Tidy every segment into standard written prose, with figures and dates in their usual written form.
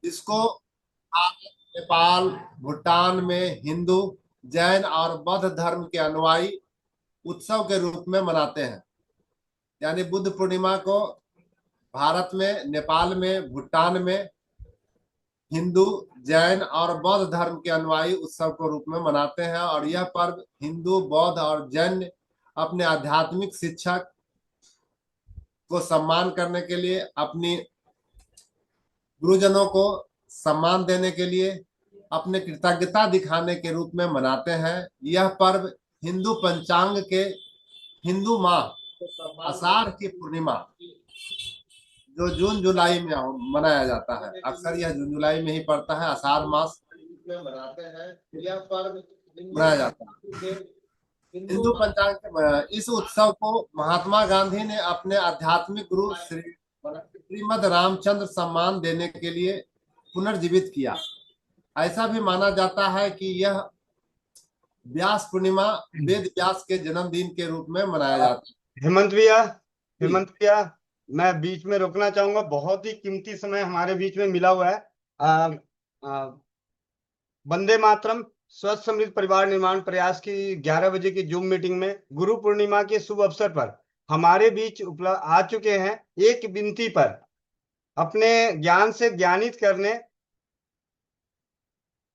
इसको भारत, नेपाल, भूटान में हिंदू, जैन और बौद्ध धर्म के अनुयायी उत्सव के रूप में मनाते हैं। यानी बुद्ध पूर्णिमा को भारत में, नेपाल में, भूटान में हिंदू, जैन और बौद्ध धर्म के अनुयायी उत्सव के रूप में मनाते हैं। और यह पर्व हिंदू, बौद्ध और जैन अपने आध्यात्मिक शिक्षक को सम्मान करने के लिए, अपनी गुरुजनों को सम्मान देने के लिए, अपने कृतज्ञता दिखाने के रूप में मनाते हैं। यह पर्व हिंदू पंचांग के हिंदू माह आषाढ़ की पूर्णिमा, जो जून जुलाई में मनाया जाता है, अक्सर यह जून जुलाई में ही पड़ता है, आषाढ़ मास में मनाते हैं। यह पर्व मनाया जाता है हिंदू पंचांग इस उत्सव को महात्मा गांधी ने अपने आध्यात्मिक गुरु श्रीमद रामचंद्र सम्मान देने के लिए पुनर्जीवित किया। ऐसा भी माना जाता है कि यह व्यास पूर्णिमा वेद व्यास के जन्मदिन के रूप में मनाया जाता है। हेमंत भैया, हेमंत भैया, मैं बीच में रोकना चाहूंगा। बहुत ही कीमती समय हमारे बीच में मिला हुआ है। आ, आ, वंदे मातरम स्वस्थ समृद्ध परिवार निर्माण प्रयास की 11 बजे की जूम मीटिंग में गुरु पूर्णिमा के शुभ अवसर पर हमारे बीच उपलब्ध आ चुके हैं एक विनती पर अपने ज्ञान से ज्ञानित करने,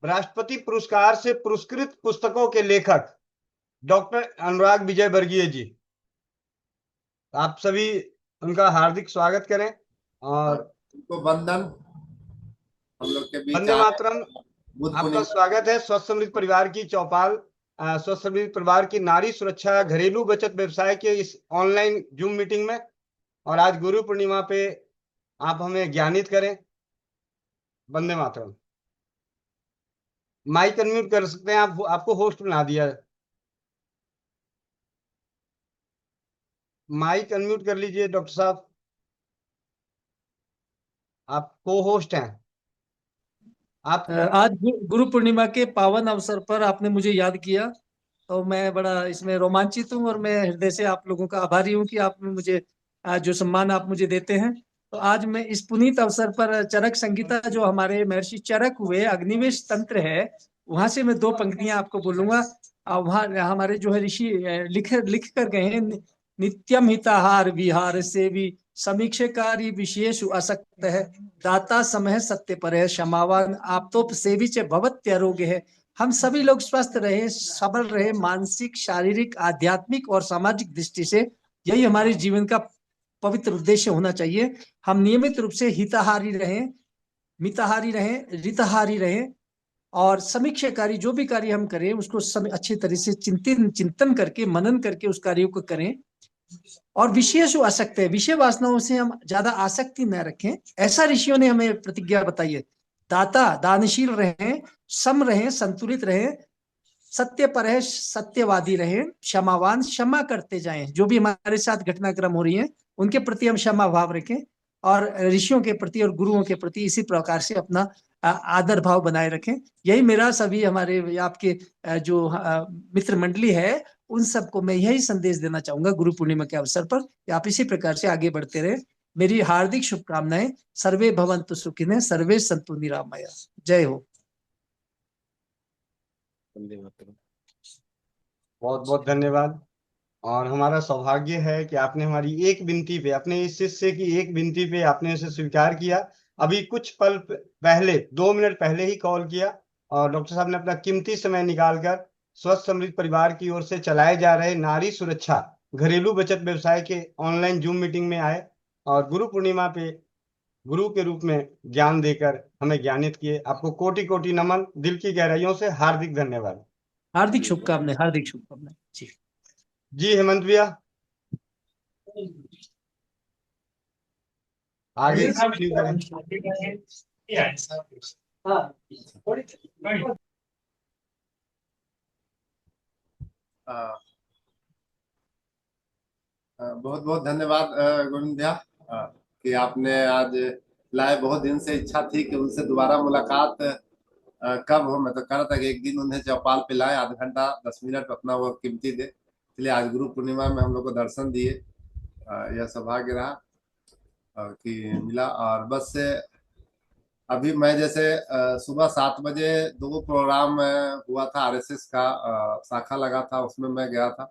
राष्ट्रपति पुरस्कार से पुरस्कृत पुस्तकों के लेखक डॉक्टर अनुराग विजय वर्गीय जी। आप सभी उनका हार्दिक स्वागत करें और उनको वंदन। हम लोग के बीच वंदे आए मातरम। बुद्ध आपका पूर्णिमा। स्वागत है स्वस्थ समृद्ध परिवार की चौपाल, स्वस्थ समृद्ध परिवार की नारी सुरक्षा घरेलू बचत व्यवसाय के इस ऑनलाइन जूम मीटिंग में। और आज गुरु पूर्णिमा पे आप हमें ज्ञानित करें। वंदे मातरम। माइक अनम्यूट कर सकते हैं आप, आपको होस्ट बना दिया है। माइक अनम्यूट कर लीजिए डॉक्टर साहब, आप को होस्ट हैं आप। आज गुरु पूर्णिमा के पावन अवसर पर आपने मुझे याद किया, तो मैं बड़ा इसमें रोमांचित हूँ और मैं हृदय से आप लोगों का आभारी हूँ कि आपने मुझे आज जो सम्मान आप मुझे देते हैं। तो आज मैं इस पुनीत अवसर पर चरक संगीता, जो हमारे महर्षि चरक हुए, अग्निवेश तंत्र है, वहां से मैं दो पंक्तियां आपको बोलूंगा। वहाँ हमारे जो है ऋषि लिख लिख कर गए हैं, नित्यम हिताहार विहार से भी समीक्षकारी विशेष आसक्त है, दाता समय सत्य पर है, क्षमावान आप तो सेवी च भवत्यारोग्य है। हम सभी लोग स्वस्थ रहे, सबल रहे, मानसिक, शारीरिक, आध्यात्मिक और सामाजिक दृष्टि से। यही हमारे जीवन का पवित्र उद्देश्य होना चाहिए। हम नियमित रूप से हिताहारी रहें, मिताहारी रहें, रिताहारी रहें और समीक्षाकारी जो भी कार्य हम करें उसको अच्छी तरह से चिंतन करके, मनन करके उस कार्यों को करें। और विशेष आसक्त है, विषय वासनाओं से हम ज्यादा आसक्ति न रखें, ऐसा ऋषियों ने हमें प्रतिज्ञा बताई है। दाता दानशील रहें, सम रहें, संतुलित रहें, सत्य पर है, सत्यवादी रहें, क्षमावान, क्षमा करते जाएं। जो भी हमारे साथ घटनाक्रम हो रही है उनके प्रति हम क्षमा भाव रखें और ऋषियों के प्रति और गुरुओं के प्रति इसी प्रकार से अपना आदर भाव बनाए रखें। यही मेरा सभी हमारे आपके जो मित्र मंडली है उन सबको मैं यही संदेश देना चाहूंगा गुरु पूर्णिमा के अवसर पर कि आप इसी प्रकार से आगे बढ़ते रहे। मेरी हार्दिक शुभकामनाएं। सर्वे भवन्तु सुखिनः, सर्वे सन्तु निरामया। जय हो। बहुत बहुत धन्यवाद। और हमारा सौभाग्य है कि आपने हमारी एक विनती पे, अपने इस शिष्य की एक विनती पे आपने उसे स्वीकार किया। अभी कुछ पल पहले, 2 मिनट पहले ही कॉल किया और डॉक्टर साहब ने अपना कीमती समय निकालकर स्वस्थ समृद्ध परिवार की ओर से चलाए जा रहे नारी सुरक्षा घरेलू बचत व्यवसाय के ऑनलाइन जूम मीटिंग में आए और गुरु पूर्णिमा पे गुरु के रूप में ज्ञान देकर हमें ज्ञानित किए। आपको कोटि कोटि नमन, दिल की गहराइयों से हार्दिक धन्यवाद। हार्दिक शुभकामनाएं, हार्दिक शुभकामनाएं जी। जी हेमंत भैया, आगे कंटिन्यू करें। बहुत बहुत धन्यवाद गोविंद भैया, कि आपने आज लाए। बहुत दिन से इच्छा थी कि उनसे दोबारा मुलाकात कब हो। मैं तो कह रहा था कि एक दिन उन्हें चौपाल पे लाए, आधा घंटा 10 मिनट अपना वो कीमती दे। इसलिए आज गुरु पूर्णिमा में हम लोग को दर्शन दिए। यह सौभाग्य रहा कि मिला। और बस से अभी मैं जैसे सुबह 7 बजे दो प्रोग्राम हुआ था आरएसएस का, शाखा लगा था, उसमें मैं गया था।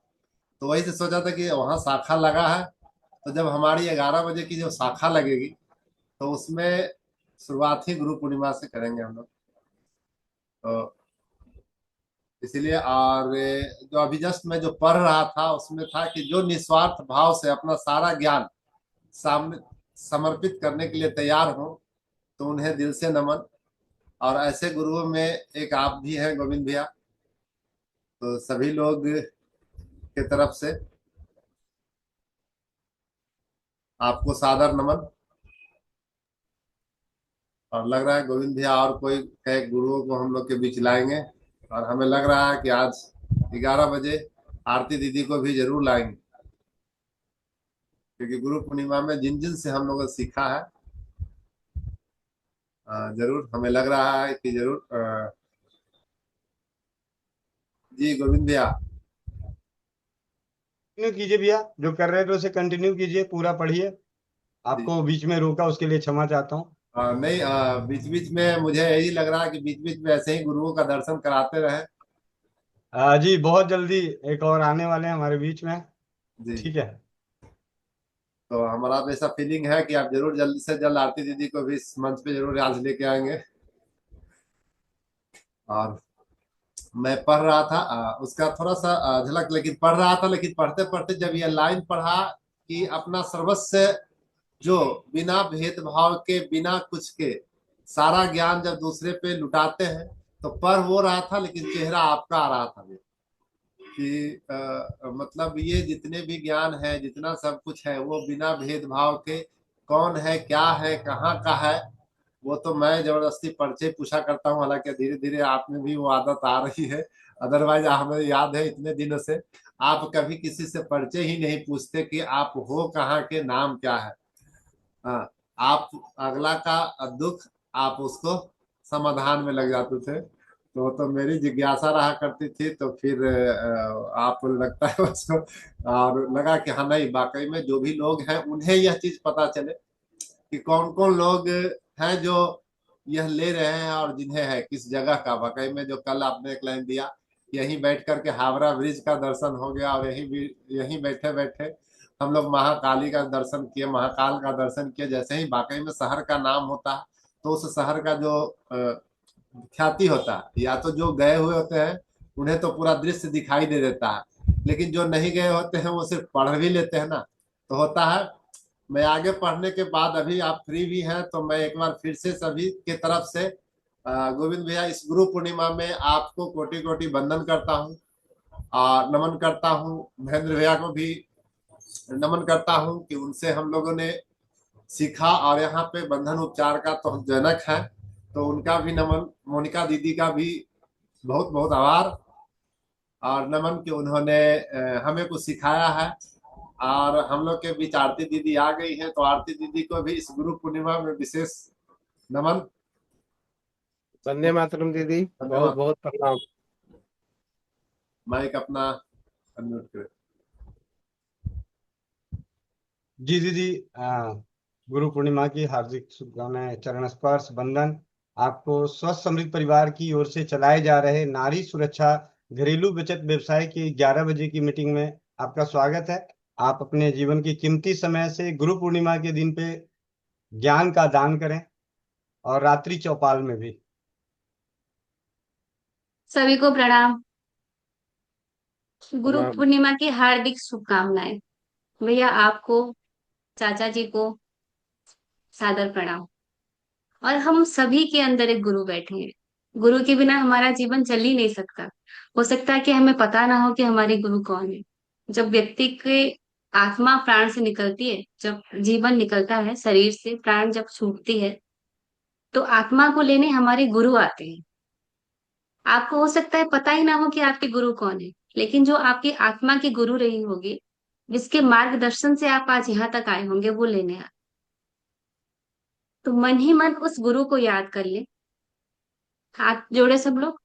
तो वही से सोचा था कि वहाँ शाखा लगा है, तो जब हमारी 11 बजे की जो शाखा लगेगी तो उसमें शुरुआत ही गुरु पूर्णिमा से करेंगे हम लोग। तो इसीलिए, और जो अभी जस्ट मैं जो पढ़ रहा था उसमें था कि जो निस्वार्थ भाव से अपना सारा ज्ञान सामने समर्पित करने के लिए तैयार हो, तो उन्हें दिल से नमन। और ऐसे गुरुओं में एक आप भी हैं गोविंद भैया। तो सभी लोग के तरफ से आपको सादर नमन। और लग रहा है गोविंद भैया और कोई कई गुरुओं को हम लोग के बीच लाएंगे। और हमें लग रहा है कि आज 11 बजे आरती दीदी को भी जरूर लाएंगे, क्योंकि गुरु पूर्णिमा में जिन जिन से हम लोगों ने सीखा है, जरूर हमें लग रहा है कि जरूर जी गोविंद भैया। कंटिन्यू कीजिए भैया, जो कर रहे थे उसे कंटिन्यू कीजिए, पूरा पढ़िए। जी आपको बीच में रोका उसके लिए क्षमा चाहता हूँ। नहीं, बीच बीच में मुझे यही लग रहा है कि बीच बीच में ऐसे ही गुरुओं का दर्शन कराते रहे। जी बहुत जल्दी एक और आने वाले हैं हमारे बीच में। जी, ठीक है। तो हमारा तो ऐसा फीलिंग है कि आप जरूर जल्द से जल्द आरती दीदी को भी इस मंच पे जरूर आज लेके आएंगे। और मैं पढ़ रहा था उसका थोड़ा सा झलक, लेकिन पढ़ रहा था, लेकिन पढ़ते पढ़ते जब यह लाइन पढ़ा कि अपना सर्वस्व जो बिना भेदभाव के बिना कुछ के सारा ज्ञान जब दूसरे पे लुटाते हैं, तो पढ़ वो रहा था लेकिन चेहरा आपका आ रहा था कि मतलब ये जितने भी ज्ञान है, जितना सब कुछ है, वो बिना भेदभाव के कौन है, क्या है, कहाँ का है, वो तो मैं जबरदस्ती परिचय पूछा करता हूँ। हालांकि धीरे धीरे आप में भी वो आदत आ रही है। अदरवाइज हमें याद है इतने दिनों से आप कभी किसी से परिचय ही नहीं पूछते कि आप हो कहाँ के, नाम क्या है। हाँ, आप अगला का दुख आप उसको समाधान में लग जाते थे। तो मेरी जिज्ञासा रहा करती थी, तो फिर आप लगता है उसको, और लगा कि हाँ नहीं, वाकई में जो भी लोग हैं उन्हें यह चीज पता चले कि कौन कौन लोग हैं जो यह ले रहे हैं और जिन्हें है किस जगह का। वाकई में जो कल आपने एक लाइन दिया, यहीं बैठ करके हावड़ा ब्रिज का दर्शन हो गया, और यहीं भी यहीं बैठे बैठे हम लोग महाकाली का दर्शन किए, महाकाल का दर्शन किए। जैसे ही वाकई में शहर का नाम होता है, तो उस शहर का जो ख्याति होता है, या तो जो गए हुए होते हैं उन्हें तो पूरा दृश्य दिखाई दे देता है, लेकिन जो नहीं गए होते हैं वो सिर्फ पढ़ भी लेते हैं ना, तो होता है। मैं आगे पढ़ने के बाद, अभी आप फ्री भी हैं तो मैं एक बार फिर से सभी के तरफ से गोविंद भैया इस गुरु पूर्णिमा में आपको कोटि कोटि वंदन करता हूँ, और नमन करता हूँ। महेंद्र भैया को भी नमन करता हूँ कि उनसे हम लोगों ने सीखा, और यहाँ पे बंधन उपचार का तो हम जनक हैं, तो उनका भी नमन। मोनिका दीदी का भी बहुत बहुत आभार और नमन कि उन्होंने हमें कुछ सिखाया है। और हम लोग के बीच आरती दीदी आ गई हैं, तो आरती दीदी को भी इस गुरु पूर्णिमा में विशेष नमन। वंदे मातरम दीदी, बहुत धन्यवाद। बहुत प्रणाम। माइक अपना अनम्यूट करें। जी दीदी, गुरु पूर्णिमा की हार्दिक शुभकामनाएं, चरण स्पर्श वंदन। आपको स्वस्थ समृद्ध परिवार की ओर से चलाए जा रहे नारी सुरक्षा घरेलू बचत व्यवसाय की 11 बजे की मीटिंग में आपका स्वागत है। आप अपने जीवन की कीमती समय से गुरु पूर्णिमा के दिन पे ज्ञान का दान करें, और रात्रि चौपाल में भी। सभी को प्रणाम। गुरु प्रणाम। पूर्णिमा की हार्दिक शुभकामनाएं। भैया आपको, चाचा जी को सादर प्रणाम। और हम सभी के अंदर एक गुरु बैठे हैं। गुरु के बिना हमारा जीवन चल ही नहीं सकता। हो सकता है कि हमें पता ना हो कि हमारे गुरु कौन है। जब व्यक्ति के आत्मा प्राण से निकलती है, जब जीवन निकलता है शरीर से, प्राण जब छूटती है, तो आत्मा को लेने हमारे गुरु आते हैं। आपको हो सकता है पता ही ना हो कि आपके गुरु कौन है, लेकिन जो आपकी आत्मा की गुरु रही होगी, जिसके मार्गदर्शन से आप आज यहाँ तक आए होंगे, वो लेने आए। तो मन ही मन उस गुरु को याद कर ले। हाथ जोड़े सब लोग।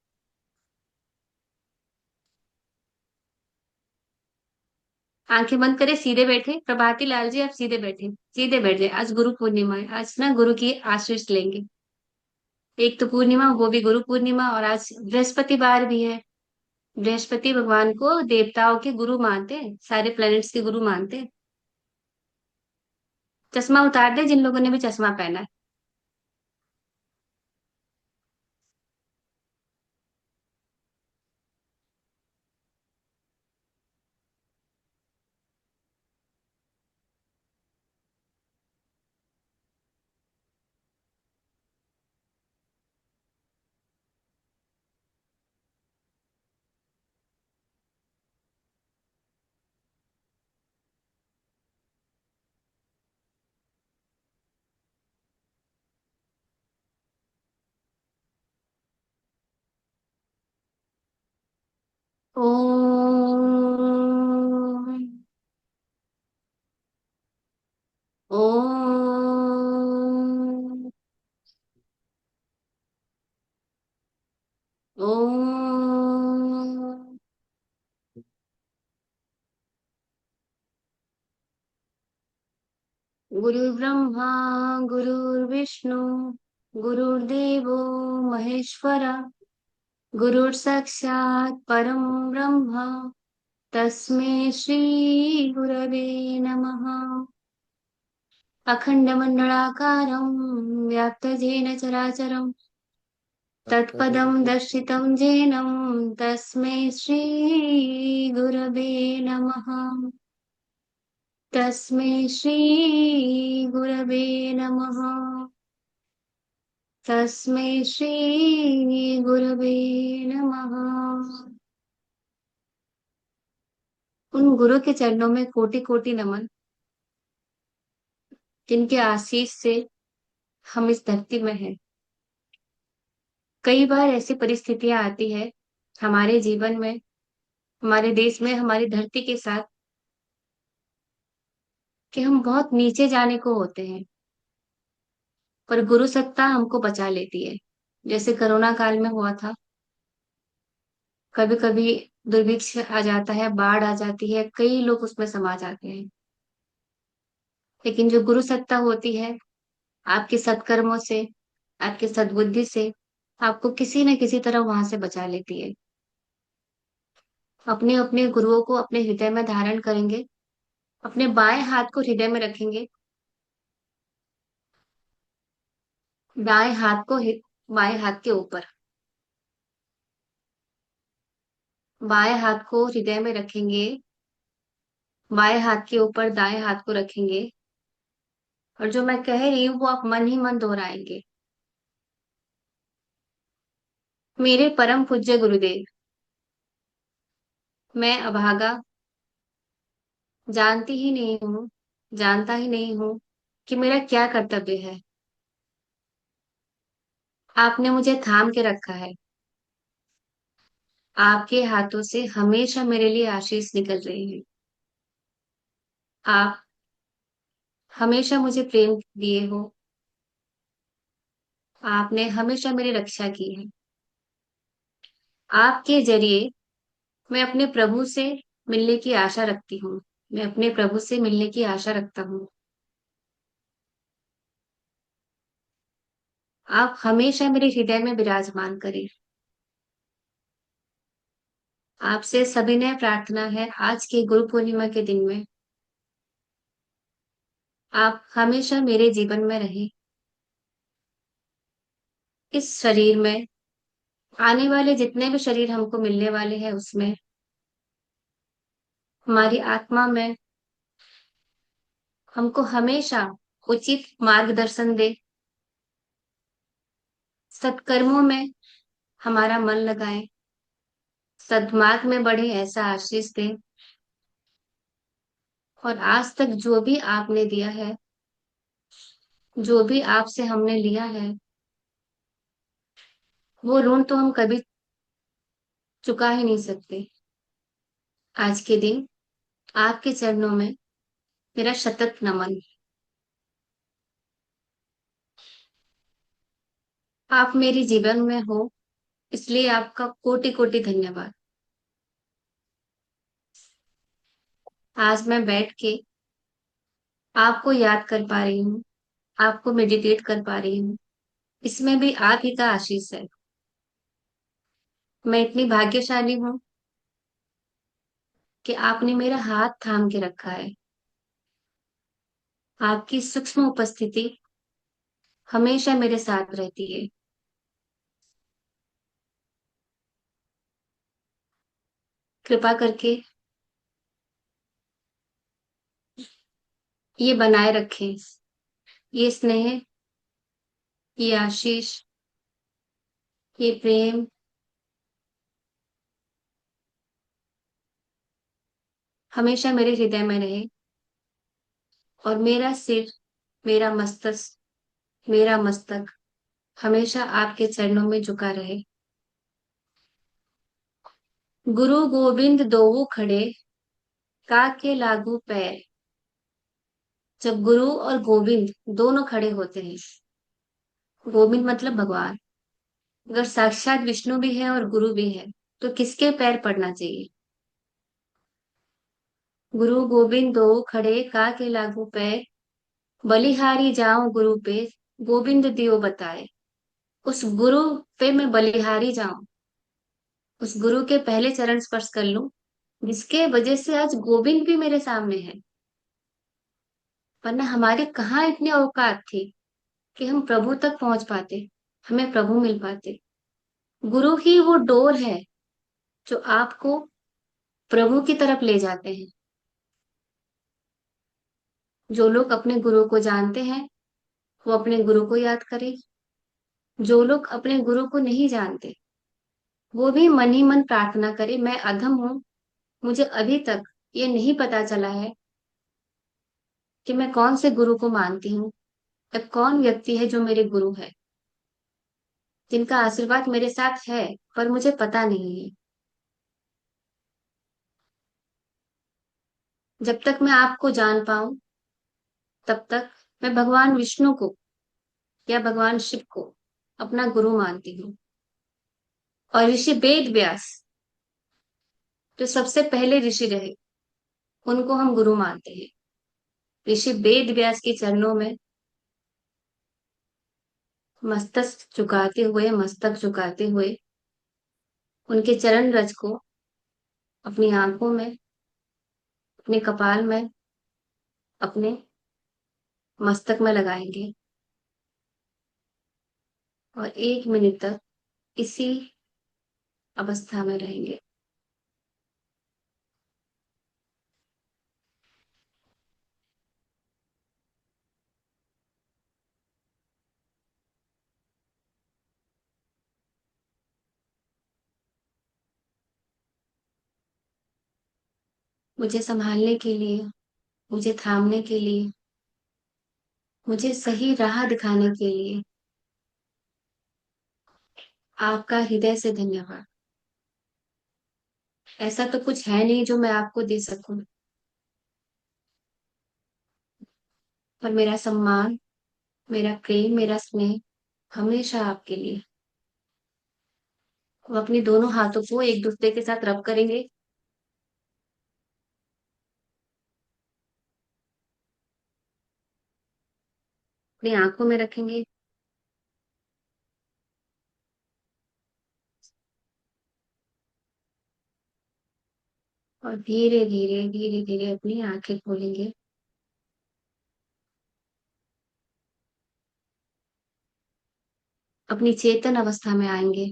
आंखें बंद करे, सीधे बैठे। प्रभाती लाल जी आप सीधे बैठे, सीधे बैठ जाए। आज गुरु पूर्णिमा है, आज ना गुरु की आशीष लेंगे। एक तो पूर्णिमा, वो भी गुरु पूर्णिमा, और आज बृहस्पतिवार भी है। बृहस्पति भगवान को देवताओं के गुरु मानते हैं, सारे प्लैनेट्स के गुरु मानते हैं। चश्मा उतार दे जिन लोगों ने भी चश्मा पहना है। ओम। ओम। ओम। गुरुर्ब्रह्मा गुरुर्विष्णु गुरुर्देवो महेश्वरा, गुरुर्साक्षात् परं ब्रह्म, तस्मै श्री गुरवे नमः। अखण्डमण्डलाकारं व्याप्तजेन चराचरं, तत्पदं दर्शितं येन तस्मै श्री गुरवे नमः। तस्मै श्री गुरवे नमः। तस्मै श्री गुरवे नमः। उन गुरु के चरणों में कोटि कोटि नमन, जिनके आशीष से हम इस धरती में हैं। कई बार ऐसी परिस्थितियां आती है हमारे जीवन में, हमारे देश में, हमारी धरती के साथ, कि हम बहुत नीचे जाने को होते हैं, पर गुरु सत्ता हमको बचा लेती है। जैसे कोरोना काल में हुआ था। कभी कभी दुर्भिक्ष आ जाता है, बाढ़ आ जाती है, कई लोग उसमें समा जाते हैं। लेकिन जो गुरु सत्ता होती है, आपके सत्कर्मों से, आपके सद्बुद्धि से आपको किसी न किसी तरह वहां से बचा लेती है। अपने अपने गुरुओं को अपने हृदय में धारण करेंगे, अपने बाएं हाथ को हृदय में रखेंगे, बाएं हाथ को बाएं हाथ के ऊपर, बाएं हाथ को हृदय में रखेंगे, बाएं हाथ के ऊपर दाएं हाथ को रखेंगे, और जो मैं कह रही हूँ वो आप मन ही मन दोहराएंगे। मेरे परम पूज्य गुरुदेव, मैं अभागा, जानती ही नहीं हूँ, जानता ही नहीं हूँ कि मेरा क्या कर्तव्य है। आपने मुझे थाम के रखा है। आपके हाथों से हमेशा मेरे लिए आशीष निकल रही है। आप हमेशा मुझे प्रेम दिए हो। आपने हमेशा मेरी रक्षा की है। आपके जरिए मैं अपने प्रभु से मिलने की आशा रखती हूँ। मैं अपने प्रभु से मिलने की आशा रखता हूँ। आप हमेशा मेरे हृदय में विराजमान करें। आपसे सविनय प्रार्थना है, आज के गुरु पूर्णिमा के दिन में आप हमेशा मेरे जीवन में रहें। इस शरीर में, आने वाले जितने भी शरीर हमको मिलने वाले हैं उसमें, हमारी आत्मा में हमको हमेशा उचित मार्गदर्शन दे। सत्कर्मों में हमारा मन लगाए, सद्मार्ग में बढ़े, ऐसा आशीष दे। और आज तक जो भी आपने दिया है, जो भी आपसे हमने लिया है, वो ऋण तो हम कभी चुका ही नहीं सकते। आज के दिन आपके चरणों में मेरा शतक नमन। आप मेरे जीवन में हो, इसलिए आपका कोटि कोटि धन्यवाद। आज मैं बैठ के आपको याद कर पा रही हूँ, आपको मेडिटेट कर पा रही हूँ, इसमें भी आप ही का आशीष है। मैं इतनी भाग्यशाली हूँ कि आपने मेरा हाथ थाम के रखा है। आपकी सूक्ष्म उपस्थिति हमेशा मेरे साथ रहती है। कृपा करके ये बनाए रखें, ये स्नेह, ये आशीष, ये प्रेम हमेशा मेरे हृदय में रहे। और मेरा सिर, मेरा मस्तक, मेरा मस्तक हमेशा आपके चरणों में झुका रहे। गुरु गोविंद दोऊ खड़े, काके लागू पैर। जब गुरु और गोविंद दोनों खड़े होते हैं, गोविंद मतलब भगवान, अगर साक्षात विष्णु भी है और गुरु भी है, तो किसके पैर पड़ना चाहिए? गुरु गोविंद दोऊ खड़े, काके लागू पैर। बलिहारी जाऊं गुरु पे, गोविंद दियो बताए। उस गुरु पे मैं बलिहारी जाऊं, उस गुरु के पहले चरण स्पर्श कर लूं, जिसके वजह से आज गोविंद भी मेरे सामने है। वरना हमारे कहाँ इतनी औकात थी कि हम प्रभु तक पहुंच पाते, हमें प्रभु मिल पाते। गुरु ही वो डोर है जो आपको प्रभु की तरफ ले जाते हैं। जो लोग अपने गुरु को जानते हैं, वो अपने गुरु को याद करें। जो लोग अपने गुरु को नहीं जानते, वो भी मन ही मन प्रार्थना करे, मैं अधम हूं, मुझे अभी तक ये नहीं पता चला है कि मैं कौन से गुरु को मानती हूँ, या कौन व्यक्ति है जो मेरे गुरु है, जिनका आशीर्वाद मेरे साथ है पर मुझे पता नहीं है। जब तक मैं आपको जान पाऊं, तब तक मैं भगवान विष्णु को या भगवान शिव को अपना गुरु मानती हूँ। और ऋषि वेद व्यास, जो सबसे पहले ऋषि रहे, उनको हम गुरु मानते हैं। ऋषि वेद व्यास के चरणों में मस्तक झुकाते हुए उनके चरण रज को अपनी आंखों में, अपने कपाल में, अपने मस्तक में लगाएंगे और 1 मिनट तक इसी अवस्था में रहेंगे। मुझे संभालने के लिए, मुझे थामने के लिए, मुझे सही राह दिखाने के लिए आपका हृदय से धन्यवाद। ऐसा तो कुछ है नहीं जो मैं आपको दे सकूं, पर मेरा सम्मान, मेरा प्रेम, मेरा स्नेह हमेशा आपके लिए। वो अपने दोनों हाथों को एक दूसरे के साथ रब करेंगे। अपनी आंखों में रखेंगे और धीरे धीरे धीरे धीरे अपनी आंखें खोलेंगे। अपनी चेतन अवस्था में आएंगे।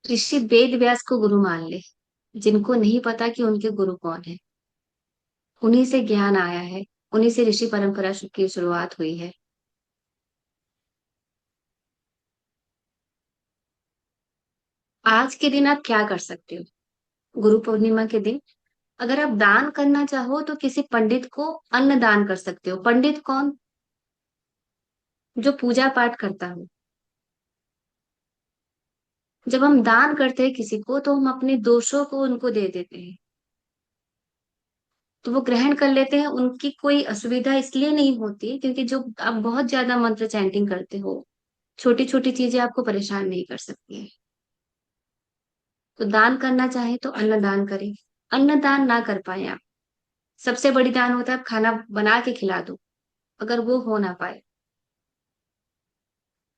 ऋषि वेद व्यास को गुरु मान ले। जिनको नहीं पता कि उनके गुरु कौन है, उन्हीं से ज्ञान आया है, उन्हीं से ऋषि परंपरा की शुरुआत हुई है। आज के दिन आप क्या कर सकते हो? गुरु पूर्णिमा के दिन अगर आप दान करना चाहो तो किसी पंडित को अन्न दान कर सकते हो। पंडित कौन? जो पूजा पाठ करता हो। जब हम दान करते हैं किसी को, तो हम अपने दोषों को उनको दे देते हैं। तो वो ग्रहण कर लेते हैं। उनकी कोई असुविधा इसलिए नहीं होती क्योंकि जो आप बहुत ज्यादा मंत्र चैंटिंग करते हो, छोटी छोटी चीजें आपको परेशान नहीं कर सकती है। तो दान करना चाहे तो अन्नदान करें। अन्नदान ना कर पाए आप, सबसे बड़ी दान होता है आप खाना बना के खिला दो। अगर वो हो ना पाए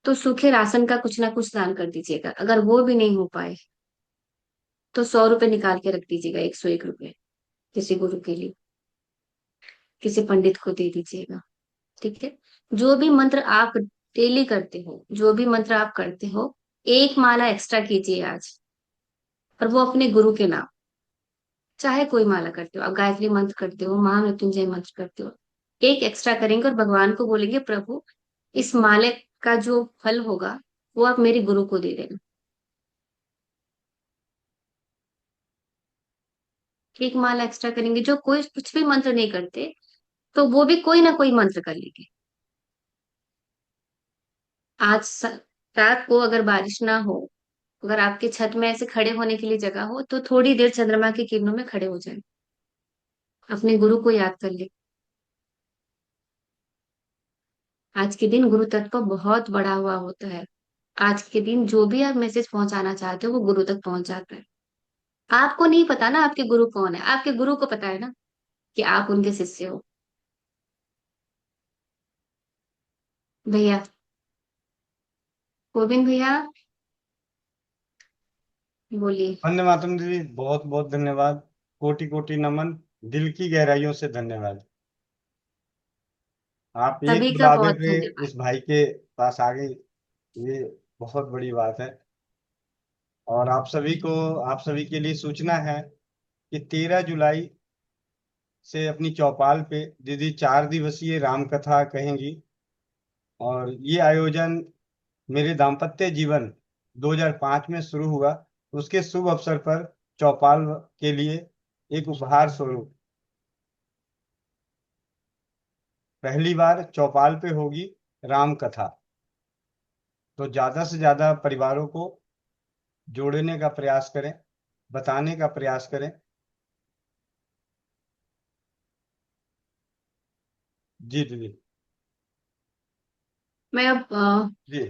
तो सूखे राशन का कुछ ना कुछ दान कर दीजिएगा। अगर वो भी नहीं हो पाए तो 100 रुपए निकाल के रख दीजिएगा, 101 रुपए किसी गुरु के लिए, किसी पंडित को दे दीजिएगा। ठीक है। जो भी मंत्र आप डेली करते हो, जो भी मंत्र आप करते हो, एक माला एक्स्ट्रा कीजिए आज, और वो अपने गुरु के नाम। चाहे कोई माला करते हो, आप गायत्री मंत्र करते हो, महामृत्युंजय मंत्र करते हो, एक एक्स्ट्रा करेंगे और भगवान को बोलेंगे प्रभु इस माले का जो फल होगा वो आप मेरे गुरु को दे देना। एक माला एक्स्ट्रा करेंगे। जो कोई कुछ भी मंत्र नहीं करते तो वो भी कोई ना कोई मंत्र कर लेंगे। आज रात को अगर बारिश ना हो, अगर आपके छत में ऐसे खड़े होने के लिए जगह हो, तो थोड़ी देर चंद्रमा की किरणों में खड़े हो जाए, अपने गुरु को याद कर ले। आज के दिन गुरु तत्व बहुत बड़ा हुआ होता है। आज के दिन जो भी आप मैसेज पहुंचाना चाहते हो वो गुरु तक पहुंच जाता है। आपको नहीं पता ना आपके गुरु कौन है, आपके गुरु को पता है ना कि आप उनके शिष्य हो। भैया, गोविंद भैया, बोलिए। वंदे मातरम दीदी, बहुत बहुत धन्यवाद। कोटि कोटि नमन, दिल की गहराइयों से धन्यवाद। आप एक सभी का बुलावे बहुत पे धन्यवाद। इस भाई के पास आ गए, ये बहुत बड़ी बात है। और आप सभी के लिए सूचना है कि 13 जुलाई से अपनी चौपाल पे दीदी 4 दिवसीय राम कथा कहेंगी। और ये आयोजन मेरे दाम्पत्य जीवन 2005 में शुरू हुआ। उसके शुभ अवसर पर चौपाल के लिए एक उपहार स्वरूप पहली बार चौपाल पे होगी राम कथा। तो ज्यादा से ज्यादा परिवारों को जोड़ने का प्रयास करें, बताने का प्रयास करें। जी दीदी। मैं अब जी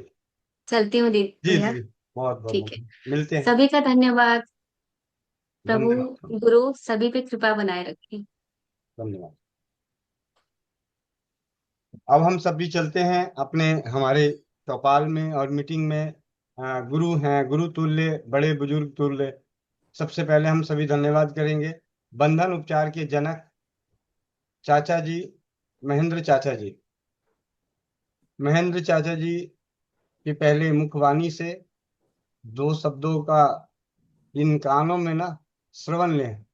चलती हूँ दीदी जी भैया। दीदी, बहुत बहुत ठीक है। बहुत मिलते हैं। सभी का धन्यवाद। प्रभु धन्यवाद। गुरु सभी पे कृपा बनाए रखें। धन्यवाद। अब हम सब भी चलते हैं अपने हमारे चौपाल में और मीटिंग में। गुरु हैं, गुरु तुल्य, बड़े बुजुर्ग तुल्य। सबसे पहले हम सभी धन्यवाद करेंगे बंधन उपचार के जनक चाचा जी, महेंद्र चाचा जी। महेंद्र चाचा जी के पहले मुखवाणी से 2 शब्दों का इन कानों में ना श्रवण लें।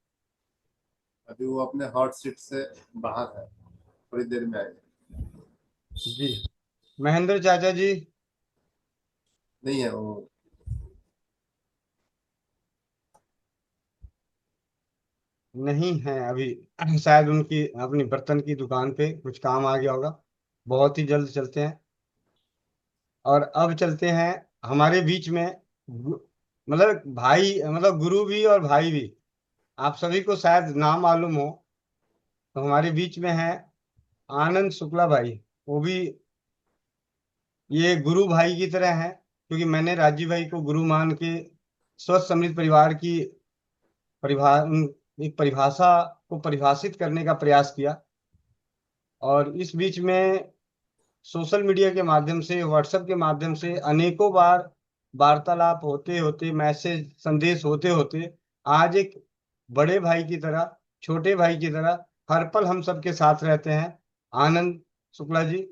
अभी वो अपने हॉट सीट से बाहर है, थोड़ी देर में आएंगे। जी, महेंद्र चाचा जी नहीं है वो। नहीं है अभी, शायद उनकी अपनी बर्तन की दुकान पे कुछ काम आ गया होगा। बहुत ही जल्द चलते हैं। और अब चलते हैं हमारे बीच में मतलब भाई, मतलब गुरु भी और भाई भी। आप सभी को शायद नाम मालूम हो। तो हमारे बीच में है आनंद शुक्ला भाई। वो भी ये गुरु भाई की तरह है, क्योंकि मैंने राजीव भाई को गुरु मान के स्वस्थ समृद्ध परिवार की एक परिभाषा को परिभाषित करने का प्रयास किया। और इस बीच में सोशल मीडिया के माध्यम से, व्हाट्सएप के माध्यम से अनेकों बार वार्तालाप होते होते, मैसेज संदेश होते होते, आज एक बड़े भाई की तरह, छोटे भाई की तरह हर पल हम सबके साथ रहते हैं आनंद शुक्ला जी।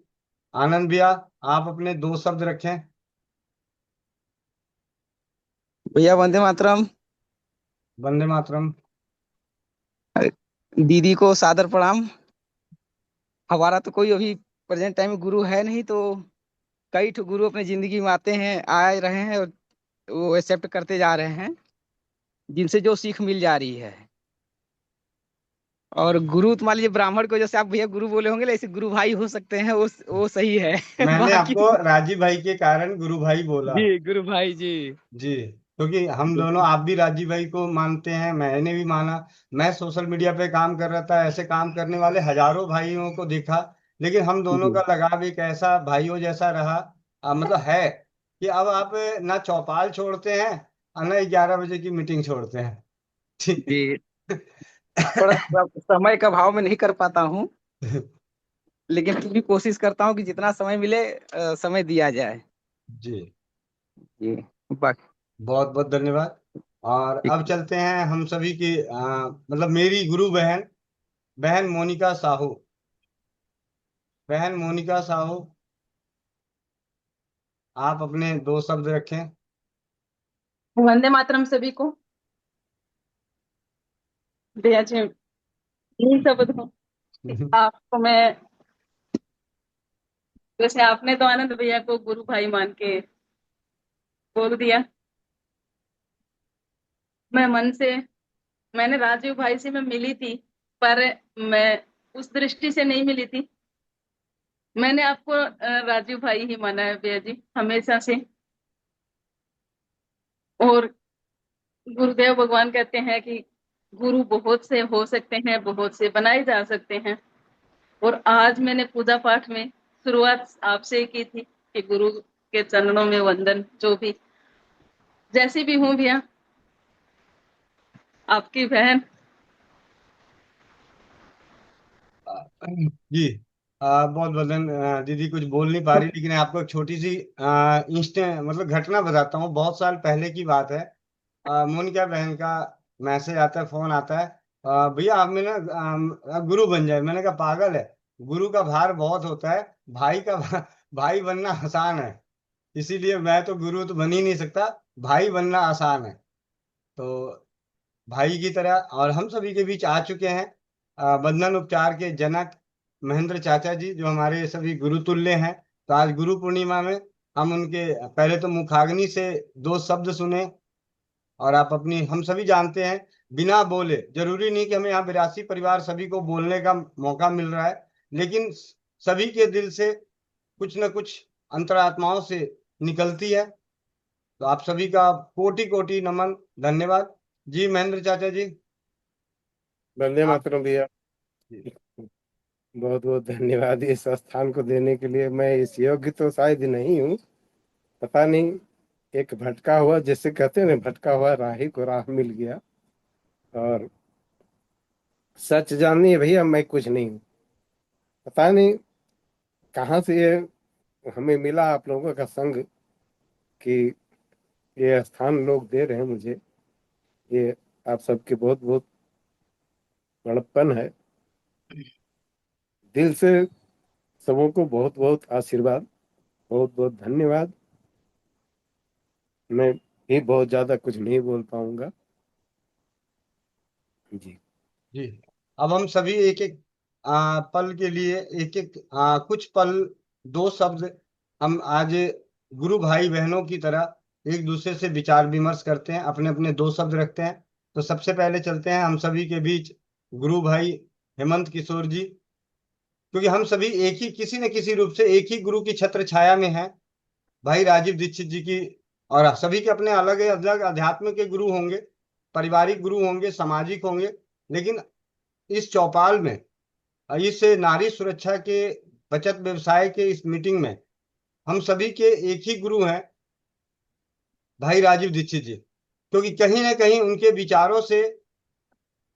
आनंद भैया, आप अपने 2 शब्द रखें। भैया वंदे मातरम। वंदे मातरम। दीदी को सादर प्रणाम। हमारा तो कोई अभी प्रेजेंट टाइम में गुरु है नहीं, तो कई ठो गुरु अपने जिंदगी में आते हैं, आ रहे हैं, और वो एक्सेप्ट करते जा रहे हैं जिनसे जो सीख मिल जा रही है। और गुरु तो मान लीजिए ब्राह्मण को, जैसे आप भैया गुरु बोले होंगे, ऐसे गुरु भाई हो सकते हैं, वो सही है। मैंने बाकी आपको राजीव भाई के कारण गुरु भाई बोला। जी गुरु भाई जी। जी। क्योंकि हम दोनों, आप भी राजीव भाई को मानते हैं, मैंने भी माना। मैं सोशल मीडिया पे काम कर रहा था, ऐसे काम करने वाले हजारों भाइयों को देखा, लेकिन हम दोनों जी का लगाव एक ऐसा भाइयों जैसा रहा, मतलब है, कि अब आप ना चौपाल छोड़ते हैं और ना 11 बजे की मीटिंग छोड़ते हैं। ठीक। जी, थोड़ा समय का भाव में नहीं कर पाता हूँ, लेकिन फिर भी कोशिश करता हूँ कि जितना समय मिले समय दिया जाए। जी, जी। बाकी बहुत बहुत धन्यवाद। और ठीक अब चलते हैं हम सभी की, मतलब मेरी गुरु बहन, बहन मोनिका साहू। बहन मोनिका साहू, आप अपने 2 शब्द रखें। वंदे मातरम सभी को। भैया जी, यही शब्द हूँ आपको मैं। वैसे आपने तो आनंद भैया को गुरु भाई मान के बोल दिया। मैं मन से, मैंने राजीव भाई से मैं मिली थी, पर मैं उस दृष्टि से नहीं मिली थी। मैंने आपको राजीव भाई ही माना है भैया जी, हमेशा से। और गुरुदेव भगवान कहते हैं कि गुरु बहुत से हो सकते हैं, बहुत से बनाए जा सकते हैं। और आज मैंने पूजा पाठ में शुरुआत आपसे ही की थी कि गुरु के चरणों में वंदन, जो भी जैसी भी हूँ भैया, आपकी बहन। जी, बहुत वजन, दीदी कुछ बोल नहीं पा रही, लेकिन आपको एक छोटी सी इंस्टेंट मतलब घटना बताता हूँ। बहुत साल पहले की बात है। मोनिका बहन का मैसेज आता है, फोन आता है, भैया आप में ना गुरु बन जाए। मैंने कहा पागल है, गुरु का भार बहुत होता है, भाई का भाई बनना आसान है। इसीलिए मैं तो गुरु तो बन ही नहीं सकता, भाई बनना आसान है। तो भाई की तरह और हम सभी के बीच आ चुके हैं बंधन उपचार के जनक महेंद्र चाचा जी, जो हमारे सभी गुरुतुल्य हैं। तो आज गुरु पूर्णिमा में हम उनके पहले तो मुखाग्नि से 2 शब्द सुने। और आप अपनी, हम सभी जानते हैं, बिना बोले, जरूरी नहीं कि हमें यहाँ 82 परिवार सभी को बोलने का मौका मिल रहा है, लेकिन सभी के दिल से कुछ न कुछ अंतरात्माओं से निकलती है। तो आप सभी का कोटि कोटि नमन, धन्यवाद। जी महेंद्र चाचा जी। वंदे आप मातरम भैया, बहुत बहुत धन्यवाद इस स्थान को देने के लिए। मैं इस योग्य तो शायद नहीं हूँ, पता नहीं। एक भटका हुआ, जैसे कहते हैं ना, भटका हुआ राही को राह मिल गया। और सच जाननी है भैया, मैं कुछ नहीं हूँ। पता नहीं कहाँ से ये हमें मिला, आप लोगों का संग, कि ये स्थान लोग दे रहे हैं मुझे। ये आप सबके बहुत बहुत बड़प्पन है। दिल से सबों को बहुत बहुत आशीर्वाद, बहुत बहुत धन्यवाद। मैं भी बहुत ज्यादा कुछ नहीं बोल पाऊंगा। जी। जी, अब हम सभी एक एक पल के लिए, एक एक कुछ पल, 2 शब्द, हम आज गुरु भाई बहनों की तरह एक दूसरे से विचार विमर्श करते हैं, अपने अपने 2 शब्द रखते हैं। तो सबसे पहले चलते हैं हम सभी के बीच गुरु भाई हेमंत किशोर जी, क्योंकि हम सभी एक ही, किसी न किसी रूप से एक ही गुरु की छत्र छाया में हैं। भाई राजीव दीक्षित जी की, और सभी के अपने अलग अलग अध्यात्म के गुरु होंगे, पारिवारिक गुरु होंगे, सामाजिक होंगे, लेकिन इस चौपाल में, इस नारी सुरक्षा के बचत व्यवसाय के इस मीटिंग में हम सभी के एक ही गुरु हैं, भाई राजीव दीक्षित जी। क्योंकि कहीं ना कहीं उनके विचारों से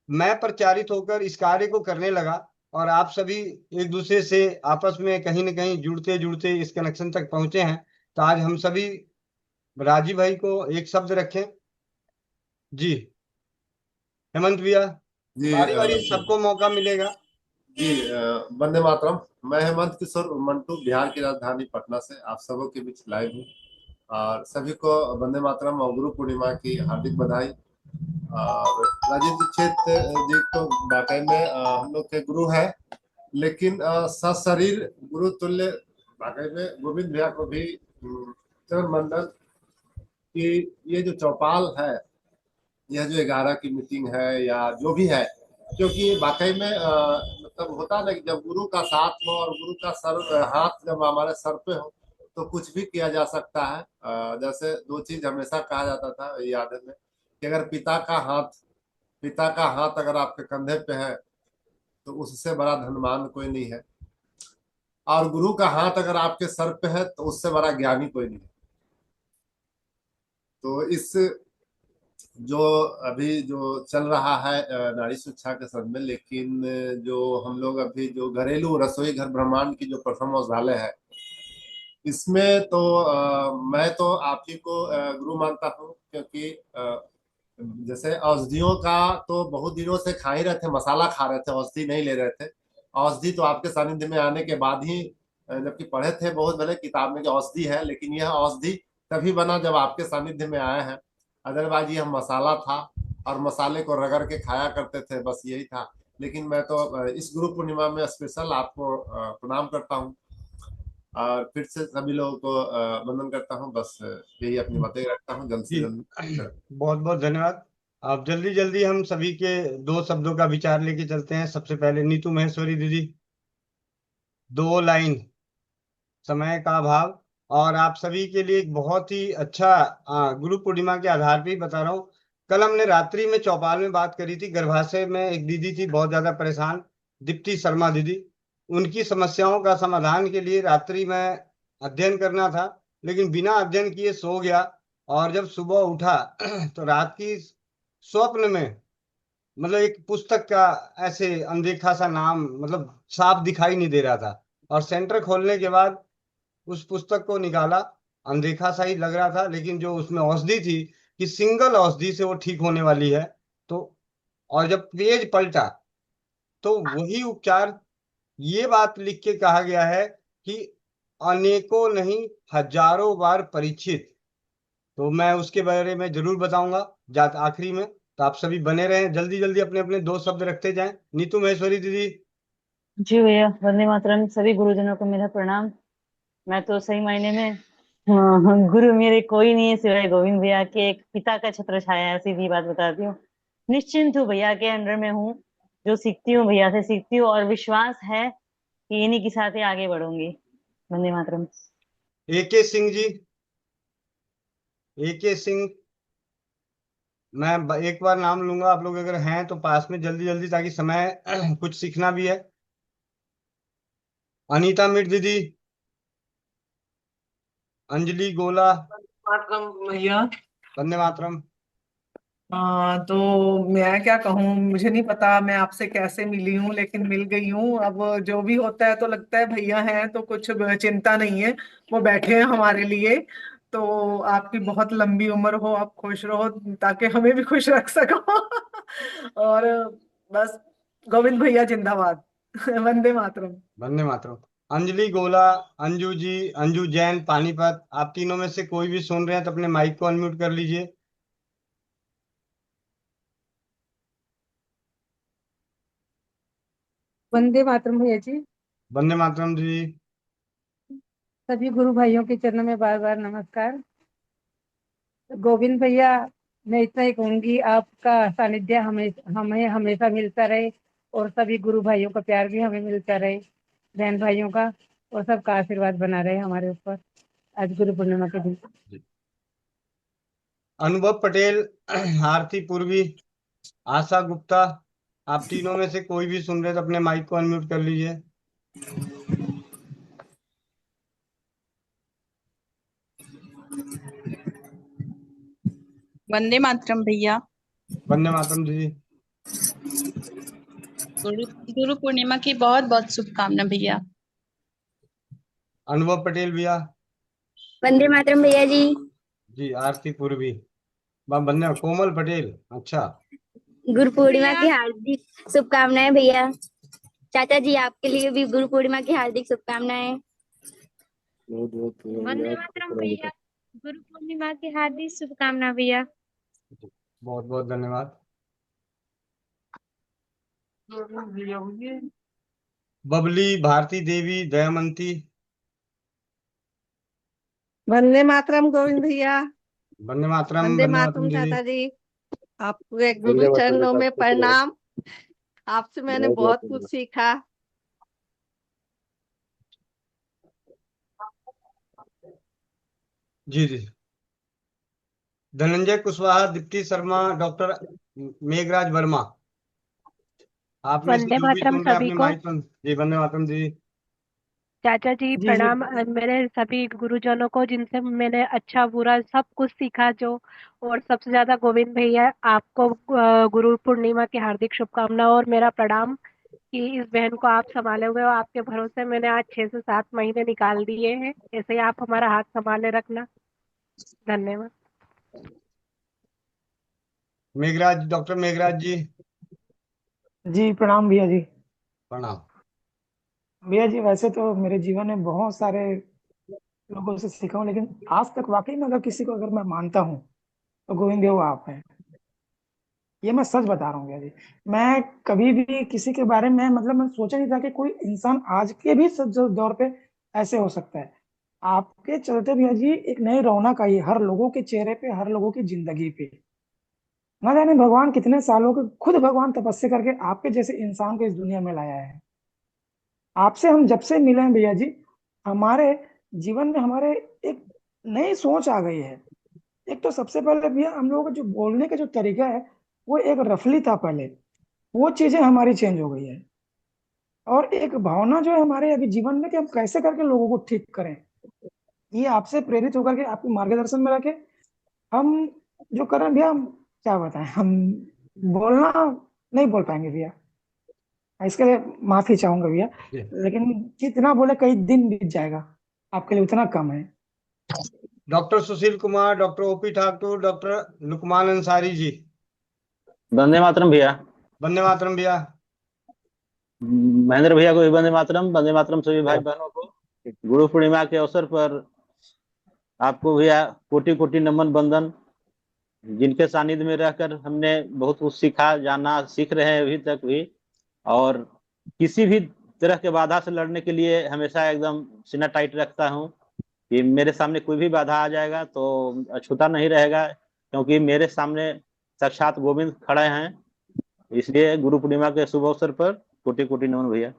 मैं प्रचारित होकर इस कार्य को करने लगा, और आप सभी एक दूसरे से आपस में कहीं ना कहीं जुड़ते जुड़ते इस कनेक्शन तक पहुंचे हैं। तो आज हम सभी राजीव भाई को एक शब्द रखें। जी हेमंत भैया, जी बारी बारी सबको मौका मिलेगा। जी वंदे मातरम। मैं हेमंत किशोर मंटू, बिहार की राजधानी पटना से आप सबों के बीच लाइव हूँ। और सभी को वंदे मातरम और गुरु पूर्णिमा की हार्दिक बधाई। और राजीव दीक्षित जी तो वाकई में हम लोग के गुरु है, लेकिन सशरीर गुरु तुल्य वाकई में गोविंद भैया को भी चरण मंडल कि ये जो चौपाल है, यह जो 11 की मीटिंग है या जो भी है, क्योंकि वाकई में मतलब होता ना कि जब गुरु का साथ हो और गुरु का सर हाथ जब हमारे सर पे हो, तो कुछ भी किया जा सकता है। जैसे दो चीज हमेशा कहा जाता था, याद है में, कि अगर पिता का हाथ अगर आपके कंधे पे है तो उससे बड़ा धनवान कोई नहीं है, और गुरु का हाथ अगर आपके सर पे है तो उससे बड़ा ज्ञानी कोई नहीं है। तो इस जो अभी जो चल रहा है नारी शिक्षा के संदर्भ में, लेकिन जो हम लोग अभी जो घरेलू रसोई घर ब्रह्मांड की जो प्रथम औषधालय है, इसमें तो मैं तो आप ही को गुरु मानता हूँ, क्योंकि जैसे औषधियों का तो बहुत दिनों से खा ही रहे थे, मसाला खा रहे थे, औषधि नहीं ले रहे थे। औषधि तो आपके सानिध्य में आने के बाद ही, जबकि पढ़े थे बहुत भले किताब में कि औषधि है, लेकिन यह औषधि तभी बना जब आपके सानिध्य में आए हैं। अदरवाइज यह मसाला था और मसाले को रगड़ के खाया करते थे, बस यही था। लेकिन मैं तो इस गुरु पूर्णिमा में स्पेशल आपको प्रणाम करता हूँ और फिर से सभी लोगों को वंदन करता हूँ। बस यही अपनी बातें रखता हूँ, जल्द से जी जल्द। बहुत बहुत धन्यवाद। अब जल्दी जल्दी हम सभी के दो शब्दों का विचार लेके चलते हैं। सबसे पहले नीतू महेश्वरी दीदी, 2 लाइन, समय का अभाव, और आप सभी के लिए एक बहुत ही अच्छा गुरु पूर्णिमा के आधार पे ही बता रहा हूँ। कल हमने रात्रि में चौपाल में बात करी थी, गर्भाशय में एक दीदी थी बहुत ज्यादा परेशान, दीप्ति शर्मा दीदी। उनकी समस्याओं का समाधान के लिए रात्रि में अध्ययन करना था, लेकिन बिना अध्ययन किए सो गया, और जब सुबह उठा तो रात की स्वप्न में मतलब एक पुस्तक का ऐसे अनदेखा सा नाम मतलब साफ दिखाई नहीं दे रहा था, और सेंटर खोलने के बाद उस पुस्तक को निकाला, अनदेखा सा ही लग रहा था, लेकिन जो उसमें औषधि थी कि सिंगल औषधि से वो ठीक होने वाली है। तो और जब पेज पलटा तो वही उपचार, ये बात लिख के कहा गया है कि अनेकों नहीं हजारों बार परीक्षित। तो मैं उसके बारे में जरूर बताऊंगा जात आखिरी में। तो आप सभी बने रहें, जल्दी जल्दी अपने अपने दो शब्द रखते जाएं। नीतू महेश्वरी दीदी। जी भैया, वंदे मातरम। सभी गुरुजनों को मेरा प्रणाम। मैं तो सही मायने में गुरु मेरे कोई नहीं है सिवाय गोविंद भैया के, एक पिता का छत्र छाया है, सीधी बात बताती हूँ। निश्चिंत हूँ, भैया के अंडर में हूँ, जो सीखती हूँ भैया से सीखती हूँ, और विश्वास है कि इन्हीं के साथ ही आगे बढ़ूंगी। वंदे मातरम। AK सिंह जी, AK सिंह, मैं एक बार नाम लूंगा, आप लोग अगर हैं तो पास में जल्दी जल्दी, ताकि समय कुछ सीखना भी है। अनीता मिट दीदी, अंजलि गोला, मातरम भैया। वंदे मातरम। तो मैं क्या कहूँ, मुझे नहीं पता मैं आपसे कैसे मिली हूँ, लेकिन मिल गई हूँ। अब जो भी होता है तो लगता है भैया हैं तो कुछ चिंता नहीं है, वो बैठे हैं हमारे लिए। तो आपकी बहुत लंबी उम्र हो, आप खुश रहो, ताकि हमें भी खुश रख सको। और बस, गोविंद भैया जिंदाबाद। वंदे मातरम। वंदे मातरम। अंजलि गोला, अंजू जी, अंजू जैन पानीपत, आप तीनों में से कोई भी सुन रहे हैं तो अपने माइक को अनम्यूट कर लीजिए। वंदे मातरम भैया जी। वंदे मातरम जी। सभी गुरु भाइयों के चरणों में बार बार नमस्कार। गोविंद भैया, मैं इतना ही कहूंगी, आपका सानिध्य हमें हमें हमेशा मिलता रहे, और सभी गुरु भाइयों का प्यार भी हमें मिलता रहे, बहन भाइयों का, और सबका आशीर्वाद बना रहे हमारे ऊपर आज गुरु पूर्णिमा के दिन। अनुभव पटेल, आरती पूर्वी, आशा गुप्ता, आप तीनों में से कोई भी सुन रहे हैं तो अपने माइक को अनम्यूट कर लीजिए। वंदे मातरम भैया। वंदे मातरम दीदी। गुरु गुरु पूर्णिमा की बहुत बहुत शुभकामना भैया। अनुभव पटेल भैया। वंदे मातरम भैया जी। जी, आरती पूर्वी। वंदे कोमल पटेल, अच्छा। गुरु पूर्णिमा की हार्दिक शुभकामनाएं भैया। चाचा जी, आपके लिए भी गुरु पूर्णिमा की हार्दिक शुभकामनाएं। बहुत बहुत वंदे मातरम भैया, गुरु पूर्णिमा की हार्दिक शुभकामना भैया। बहुत बहुत धन्यवाद। बबली, भारती देवी, दयामंती। वंदे मातरम गोविंद भैया। वंदे मातरम, वंदे वंदे मातरम मातरम दीदी। चाचा जी। आपके गुरु वंदे मातरम चरणों बेटा, में खुश रहो। प्रणाम। आपसे मैंने बहुत बहुत बहुत धन्यवाद। कुछ सीखा। जी जी। धनंजय कुशवाहा, दीप्ति शर्मा, डॉक्टर मेघराज वर्मा, आप में से वंदे जो भी मातरम सुन रहे हैं सभी अपने को। माइक पर। जी वंदे मातरम जी। चाचा जी जी जी प्रणाम। मेरे सभी गुरुजनों को जिनसे मैंने अच्छा बुरा सब कुछ सीखा जो, और सबसे ज्यादा गोविंद भैया आपको गुरु पूर्णिमा की हार्दिक शुभकामनाएं और मेरा प्रणाम कि इस बहन को आप संभाले हुए हो। आपके भरोसे मैंने आज 6 से 7 महीने निकाल दिए हैं, ऐसे ही आप हमारा हाथ संभाले रखना। धन्यवाद। मेघराज, डॉक्टर मेघराज जी। जी प्रणाम भैया जी। प्रणाम। भैया जी वैसे तो मेरे जीवन में बहुत सारे लोगों से सीखा हूँ, लेकिन आज तक वाकई में अगर किसी को अगर मैं मानता हूँ तो गोविंद देव आप हैं। ये मैं सच बता रहा हूँ भैया जी। मैं कभी भी किसी के बारे में मतलब मैं सोचा नहीं था कि कोई इंसान आज के भी दौर पे ऐसे हो सकता है। आपके चलते भैया जी एक नई रौनक आई हर लोगों के चेहरे पे, हर लोगों की जिंदगी पे। ना जाने भगवान कितने सालों के खुद भगवान तपस्या करके आपके जैसे इंसान को इस दुनिया में लाया है। आपसे हम जब से मिले हैं भैया जी, हमारे जीवन में हमारे एक नई सोच आ गई है। एक तो सबसे पहले भैया हम लोगों का जो बोलने का जो तरीका है वो एक रफली था पहले, वो चीजें हमारी चेंज हो गई है। और एक भावना जो है हमारे अभी जीवन में कि हम कैसे करके लोगों को ठीक करें, ये आपसे प्रेरित होकर के आपके मार्गदर्शन में रखे हम जो कर रहे हैं भैया। हम क्या बताएं, हम बोलना नहीं बोल पाएंगे भैया, इसके लिए माफी चाहूंगा भैया। जी। लेकिन जितना बोले कई दिन बीत जाएगा, आपके लिए उतना कम है। Doctor Sushil Kumar, doctor OP Thakur, doctor Lukman Ansari ji. Vande Mataram भैया। वंदे मातरम भैया। महेंद्र भैया को भी वंदे मातरम। वंदे मातरम सभी भाई बहनों को गुरु पूर्णिमा के अवसर पर आपको भैया कोटि कोटि नमन बंदन। जिनके सानिध्य में रहकर हमने बहुत कुछ सीखा, जाना, सीख रहे हैं अभी तक भी। और किसी भी तरह के बाधा से लड़ने के लिए हमेशा एकदम सीना टाइट रखता हूँ कि मेरे सामने कोई भी बाधा आ जाएगा तो अछूता नहीं रहेगा, क्योंकि मेरे सामने साक्षात गोविंद खड़े हैं। इसलिए गुरु पूर्णिमा के शुभ अवसर पर कोटि कोटि नमन भैया।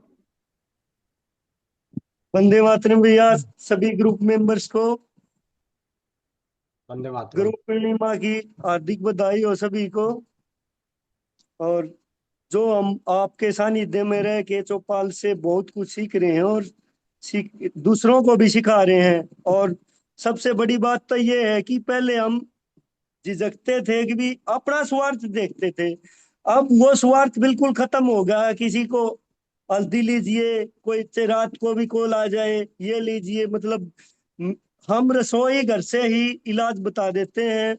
वंदे मातरम भैया सभी ग्रुप मेंबर्स को वंदे मातरम। गुरु पूर्णिमा की हार्दिक बधाई हो सभी को। और जो हम आपके सानिध्य में रह के चौपाल से बहुत कुछ सीख रहे हैं और दूसरों को भी सिखा रहे हैं। और सबसे बड़ी बात तो ये है कि पहले हम झिझकते थे कि भी अपना स्वार्थ देखते थे, अब वो स्वार्थ बिल्कुल खत्म हो गया। किसी को हल्दी लीजिए, कोई रात को भी कॉल आ जाए ये लीजिए, मतलब हम रसोई घर से ही इलाज बता देते हैं।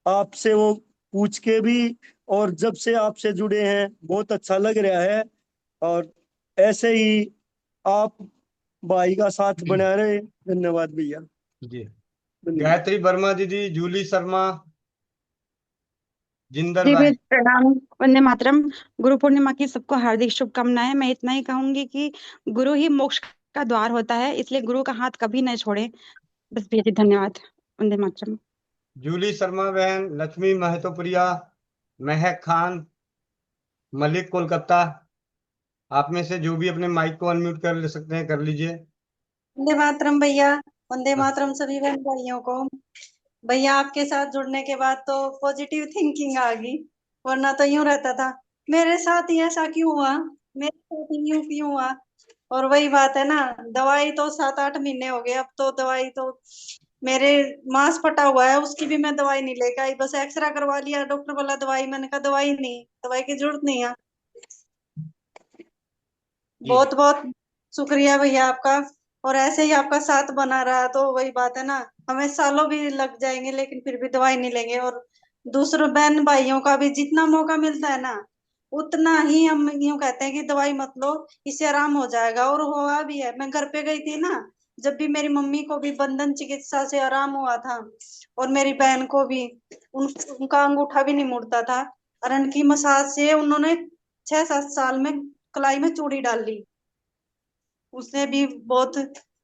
आपसे वो पूछ के भी, और जब से आपसे जुड़े हैं बहुत अच्छा लग रहा है। और ऐसे ही आप भाई का साथ बना रहे। धन्यवाद भैया। जी। गायत्री वर्मा दीदी, जूली शर्मा, जिंदर जी भाई। मैं प्रणाम। वंदे मातरम। गुरु पूर्णिमा की सबको हार्दिक शुभकामनाएं। मैं इतना ही कहूंगी कि गुरु ही मोक्ष का द्वार होता है, इसलिए गुरु का हाथ कभी न छोड़े। बस भैया जी धन्यवाद। वंदे मातरम। जूली शर्मा बहन, लक्ष्मी महतोप्रिया, महक खान, मलिक कोलकाता, आप में से जो भी अपने माइक को अनम्यूट कर ले सकते हैं कर लीजिए। वंदे मातरम भैया। वंदे मातरम सभी बहन भाइयों को। भैया आपके साथ जुड़ने के बाद तो पॉजिटिव थिंकिंग आ गई, वरना तो यूं रहता था मेरे साथ ही ऐसा क्यों हुआ, मेरे साथ ही यूं क्यों हुआ। और वही बात है ना, दवाई तो 7-8 महीने हो गए, अब तो दवाई तो मेरे मांस फटा हुआ है, उसकी भी मैं दवाई नहीं लेकर आई। बस एक्सरा करवा लिया, डॉक्टर बोला दवाई, मैंने कहा दवाई नहीं, दवाई की जरूरत नहीं है। बहुत बहुत शुक्रिया भैया आपका। और ऐसे ही आपका साथ बना रहा तो वही बात है ना, हमें सालों भी लग जाएंगे लेकिन फिर भी दवाई नहीं लेंगे। और दूसरों बहन भाइयों का भी जितना मौका मिलता है ना, उतना ही हम यूं कहते हैं कि दवाई मत लो, इससे आराम हो जाएगा। और हुआ भी है। मैं घर पे गई थी ना, जब भी मेरी मम्मी को भी बंधन चिकित्सा से आराम हुआ था, और मेरी बहन को भी, उनका अंगूठा भी नहीं मुड़ता था। अरण की मसाज से उन्होंने 6-7 साल में कलाई में चूड़ी डाल ली, उसने भी बहुत।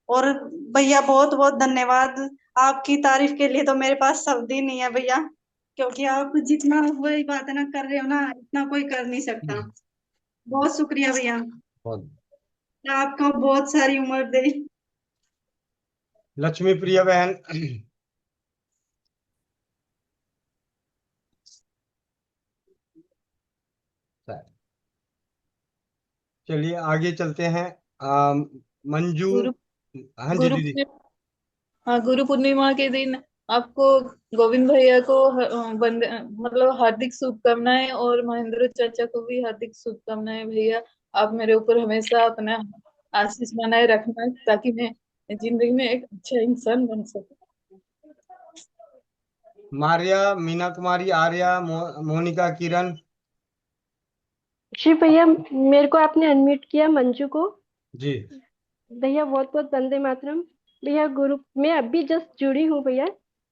और भैया बहुत बहुत धन्यवाद। आपकी तारीफ के लिए तो मेरे पास शब्द ही नहीं है भैया, क्योंकि आप जितना वही बात है ना कर रहे हो ना, इतना कोई कर नहीं सकता। बहुत शुक्रिया भैया, आपका बहुत सारी उम्र दे। लक्ष्मी प्रिया बहन। चलिए आगे चलते हैं। मंजू। गुरु हाँ जी गुरु दीदी। हाँ, गुरु पूर्णिमा के दिन आपको गोविंद भैया को मतलब हार्दिक शुभकामनाएं, और महेंद्र चाचा को भी हार्दिक शुभकामनाएं भैया। आप मेरे ऊपर हमेशा अपना आशीष बनाए रखना, ताकि मैं जिंदगी में एक अच्छा इंसान बन सकूं। मारिया, मीना कुमारी, आर्या, मोनिका, किरण। जी भैया, मेरे को आपने अनम्यूट किया, मंजू को। जी। भैया बहुत बहुत वंदे मातरम। भैया गुरु, मैं अभी जस्ट जुड़ी हूँ भैया।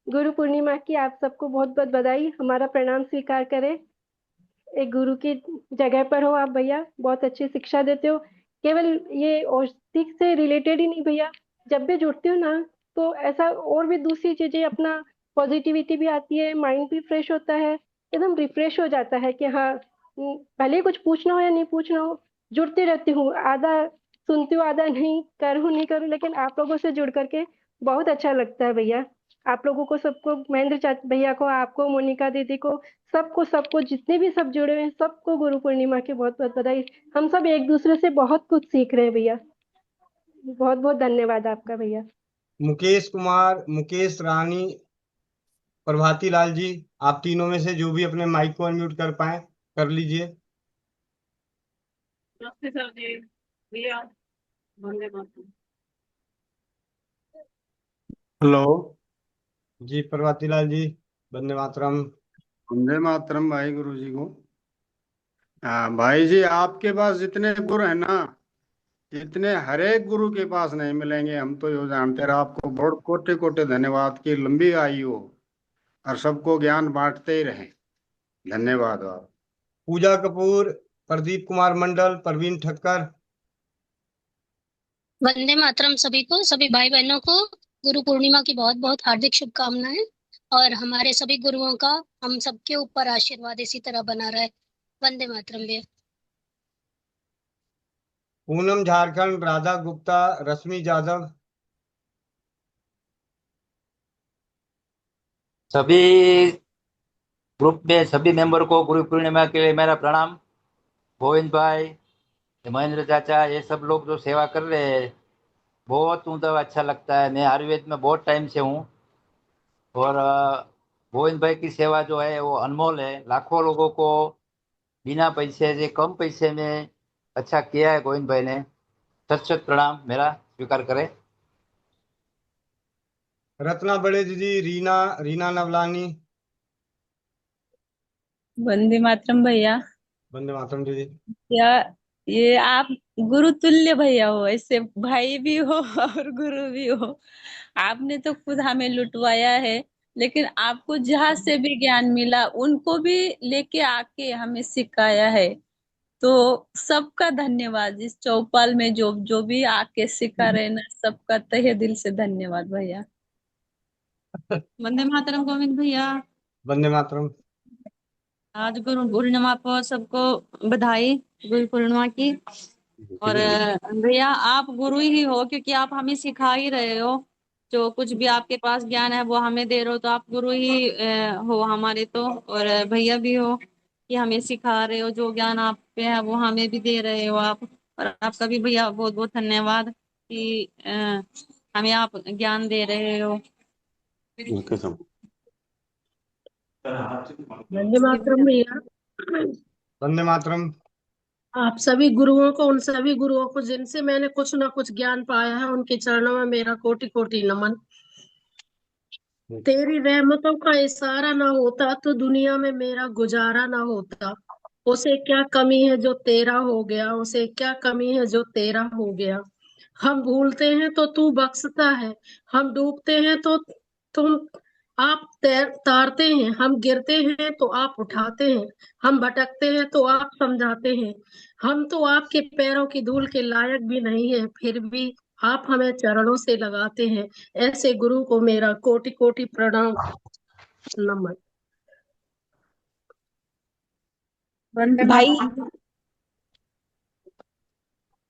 गुरु पूर्णिमा की आप सबको बहुत बहुत बधाई, हमारा प्रणाम स्वीकार करें। एक गुरु की जगह पर हो आप भैया, बहुत अच्छी शिक्षा देते हो। केवल ये औषधि से रिलेटेड ही नहीं भैया, जब भी जुड़ती हूँ ना, तो ऐसा और भी दूसरी चीजें, अपना पॉजिटिविटी भी आती है, माइंड भी फ्रेश होता है, एकदम रिफ्रेश हो जाता है कि हाँ, भले ही कुछ पूछना हो या नहीं पूछना हो, जुड़ती रहती हूँ। आधा सुनती हूँ, आधा नहीं करूँ नहीं करूँ, लेकिन आप लोगों से जुड़ करके बहुत अच्छा लगता है भैया। आप लोगों को सबको, महेंद्र चाचा भैया को, आपको, मोनिका दीदी को, सबको सबको जितने भी सब जुड़े हुए हैं, सबको गुरु पूर्णिमा की बहुत बहुत बधाई। हम सब एक दूसरे से बहुत कुछ सीख रहे हैं भैया। बहुत बहुत धन्यवाद आपका भैया। मुकेश कुमार, मुकेश रानी, प्रभाती लाल जी, आप तीनों में से जो भी अपने माइक को अनम्यूट कर पाए कर लीजिए। नमस्ते सर जी। भैया वंदे मातरम। हेलो। जी प्रभाती लाल जी, वंदे मातरम। वंदे मातरम भाई, गुरु जी को। हाँ भाई जी, आपके पास जितने गुरु है ना, इतने हर एक गुरु के पास नहीं मिलेंगे। हम तो यो जानते रहे, आपको बहुत कोटि कोटि धन्यवाद की लंबी आयु हो और सबको ज्ञान बांटते ही रहे। धन्यवाद आप। पूजा कपूर, प्रदीप कुमार मंडल, प्रवीण ठक्कर। वंदे मातरम सभी को, सभी भाई बहनों को गुरु पूर्णिमा की बहुत बहुत हार्दिक शुभकामनाएं, और हमारे सभी गुरुओं का हम सबके ऊपर आशीर्वाद इसी तरह बना रहे। वंदे मातरम भैया। पूनम झारखंड, राधा गुप्ता, रश्मि यादव। सभी ग्रुप में सभी मेंबर को गुरु पूर्णिमा के लिए मेरा प्रणाम। गोविंद भाई, महेंद्र चाचा, ये सब लोग जो सेवा कर रहे हैं, बहुत मतलब अच्छा लगता है। मैं आयुर्वेद में बहुत टाइम से हूँ, और गोविंद भाई की सेवा जो है वो अनमोल है। लाखों लोगों को बिना पैसे से, कम पैसे में अच्छा किया है गोविंद भाई ने। सत सत प्रणाम मेरा स्वीकार करें। रत्ना बड़े दीदी, रीना, रीना नवलानी। वंदे मातरम भैया। वंदे मातरम दीदी। या ये आप गुरु तुल्य भैया हो, ऐसे भाई भी हो और गुरु भी हो। आपने तो खुद हमें लुटवाया है, लेकिन आपको जहाँ से भी ज्ञान मिला उनको भी लेके आके हमें सिखाया है। तो सबका धन्यवाद। इस चौपाल में जो जो भी आके सिखा रहे ना, सबका तहे दिल से धन्यवाद भैया। वंदे मातरम गोविंद भैया। वंदे मातरम। आज गुरु पूर्णिमा को सबको बधाई, गुरु पूर्णिमा की। और भैया आप गुरु ही हो, क्योंकि आप हमें सिखा ही रहे हो। जो कुछ भी आपके पास ज्ञान है वो हमें दे रहे हो, तो आप गुरु ही हो हमारे तो। और भैया भी हो कि हमें सिखा रहे हो, जो ज्ञान आप पे है वो हमें भी दे रहे हो आप। और आपका भी भैया बहुत बहुत धन्यवाद कि हमें आप ज्ञान दे रहे हो। वंदे मातरम भैया। वंदे मातरम। आप सभी गुरुओं को, उन सभी गुरुओं को जिनसे मैंने कुछ ना कुछ ज्ञान पाया है, उनके चरणों में मेरा कोटि कोटि नमन। तेरी रहमतों का इशारा ना होता तो दुनिया में मेरा गुजारा ना होता। उसे क्या कमी है जो तेरा हो गया, उसे क्या कमी है जो तेरा हो गया। हम भूलते हैं तो तू बख्शता है, हम डूबते हैं तो तुम आप तारते हैं, हम गिरते हैं तो आप उठाते हैं, हम भटकते हैं तो आप समझाते हैं। हम तो आपके पैरों की धूल के लायक भी नहीं है, फिर भी आप हमें चरणों से लगाते हैं। ऐसे गुरु को मेरा कोटि कोटि प्रणाम नमन। वंदे भाई मातरम।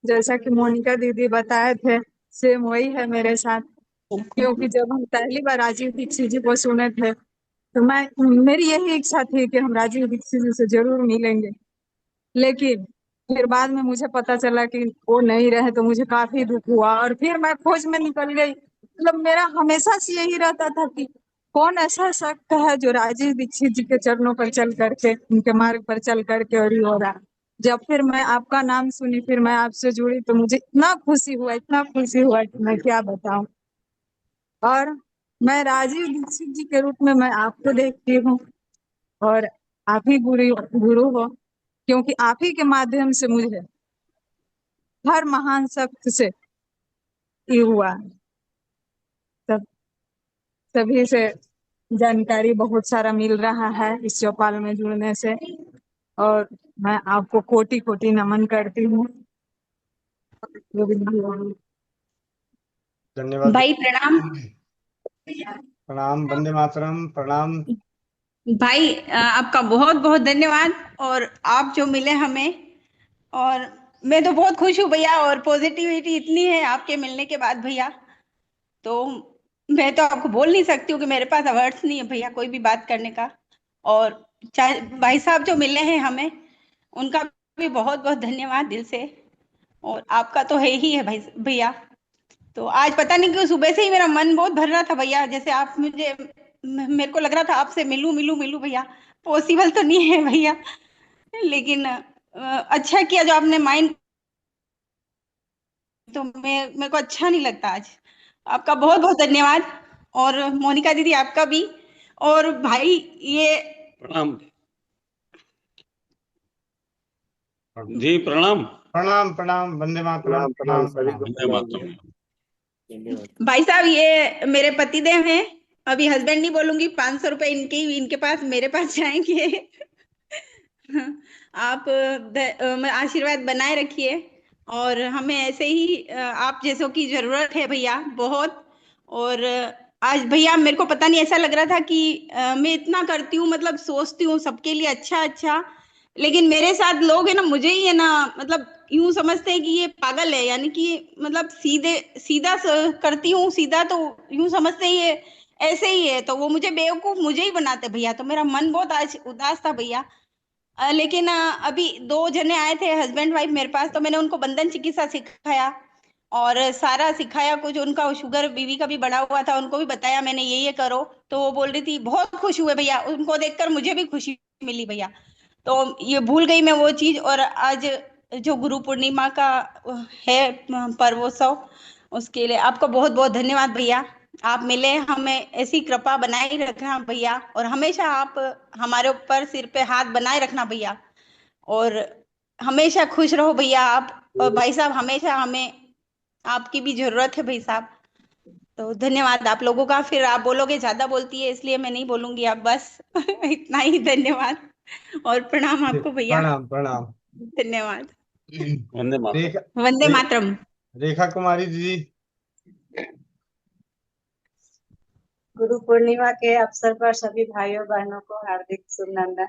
जैसा कि मोनिका दीदी बताए थे, सेम वही है मेरे साथ। क्योंकि जब हम पहली बार राजीव दीक्षित जी को सुने थे तो मेरी यही इच्छा थी कि हम राजीव दीक्षित जी से जरूर मिलेंगे। लेकिन फिर बाद में मुझे पता चला कि वो नहीं रहे तो मुझे काफी दुख हुआ और फिर मैं खोज में निकल गई। मतलब मेरा हमेशा से यही रहता था कि कौन ऐसा शख्स है जो राजीव दीक्षित जी के चरणों पर चल करके, उनके मार्ग पर चल करके और ये हो रहा। जब फिर मैं आपका नाम सुनी, फिर मैं आपसे जुड़ी तो मुझे इतना खुशी हुआ कि मैं क्या बताऊं। और मैं राजीव दीक्षित जी के रूप में मैं आपको देखती हूँ और आप ही गुरु हो, क्योंकि आप ही के माध्यम से मुझे हर महान शख्स से ये हुआ। सब सभी से जानकारी बहुत सारा मिल रहा है इस चौपाल में जुड़ने से, और मैं आपको कोटि कोटि नमन करती हूँ। धन्यवाद। भाई प्रणाम। प्रणाम, वंदे मातरम, प्रणाम। भाई आपका बहुत बहुत धन्यवाद। और आप जो मिले हमें, और मैं तो बहुत खुश हूँ भैया, और पॉजिटिविटी इतनी है आपके मिलने के बाद भैया, तो मैं तो आपको बोल नहीं सकती हूँ कि मेरे पास वर्ड्स नहीं है भैया कोई भी बात करने का। और चाहे भाई साहब जो मिले हैं हमें, उनका भी बहुत बहुत धन्यवाद दिल से। और आपका तो है ही है भाई भैया। तो आज पता नहीं क्यों सुबह से ही मेरा मन बहुत भर रहा था भैया, जैसे आप मुझे मेरे को लग रहा था आपसे मिलूं मिलूं मिलूं भैया। पॉसिबल तो नहीं है भैया, लेकिन अच्छा किया जो आपने माइंड, तो मेरे को अच्छा नहीं लगता आज। आपका बहुत बहुत धन्यवाद। और मोनिका दीदी आपका भी। और भाई ये प्रणाम जी, प्रणाम प्रणाम प्रणाम, वंदे मातरम, प्रणाम प्रणाम। वंदे मातरम। भाई साहब ये मेरे पतिदेव हैं, अभी हस्बैंड नहीं बोलूंगी, 500 रुपए इनके पास मेरे पास जाएंगे। आप आशीर्वाद बनाए रखिए, और हमें ऐसे ही आप जैसों की जरूरत है भैया बहुत। और आज भैया मेरे को पता नहीं, ऐसा लग रहा था कि मैं इतना करती हूँ, मतलब सोचती हूँ सबके लिए अच्छा अच्छा, लेकिन मेरे साथ लोग है ना, मुझे ही है ना, मतलब यूं समझते हैं कि ये पागल है, यानी कि मतलब सीधा करती हूँ सीधा, तो यूं समझते हैं ये ऐसे ही है, तो वो मुझे बेवकूफ मुझे ही बनाते भैया। तो मेरा मन बहुत आज उदास था भैया। लेकिन अभी 2 जने आए थे हस्बैंड वाइफ मेरे पास, तो मैंने उनको बंधन चिकित्सा सिखाया और सारा सिखाया कुछ। उनका शुगर बीवी का भी बढ़ा हुआ था, उनको भी बताया मैंने ये करो, तो वो बोल रही थी, बहुत खुश हुए भैया, उनको देखकर मुझे भी खुशी मिली भैया। तो ये भूल गई मैं वो चीज। और आज जो गुरु पूर्णिमा का है पर्वोत्सव, उसके लिए आपको बहुत बहुत धन्यवाद भैया। आप मिले, हमें ऐसी कृपा बनाए रखना भैया, और हमेशा आप हमारे ऊपर सिर पे हाथ बनाए रखना भैया, और हमेशा खुश रहो भैया आप। और भाई साहब हमेशा हमें आपकी भी जरूरत है भाई साहब। तो धन्यवाद आप लोगों का। फिर आप बोलोगे ज्यादा बोलती है, इसलिए मैं नहीं बोलूंगी, आप बस इतना ही। धन्यवाद और प्रणाम आपको भैया। प्रणाम प्रणाम। धन्यवाद। वंदे मातरम। रेखा वंदे मातरम। रेखा कुमारी दीदी। गुरु पूर्णिमा के अवसर पर सभी भाइयों बहनों को हार्दिक शुभनंदन।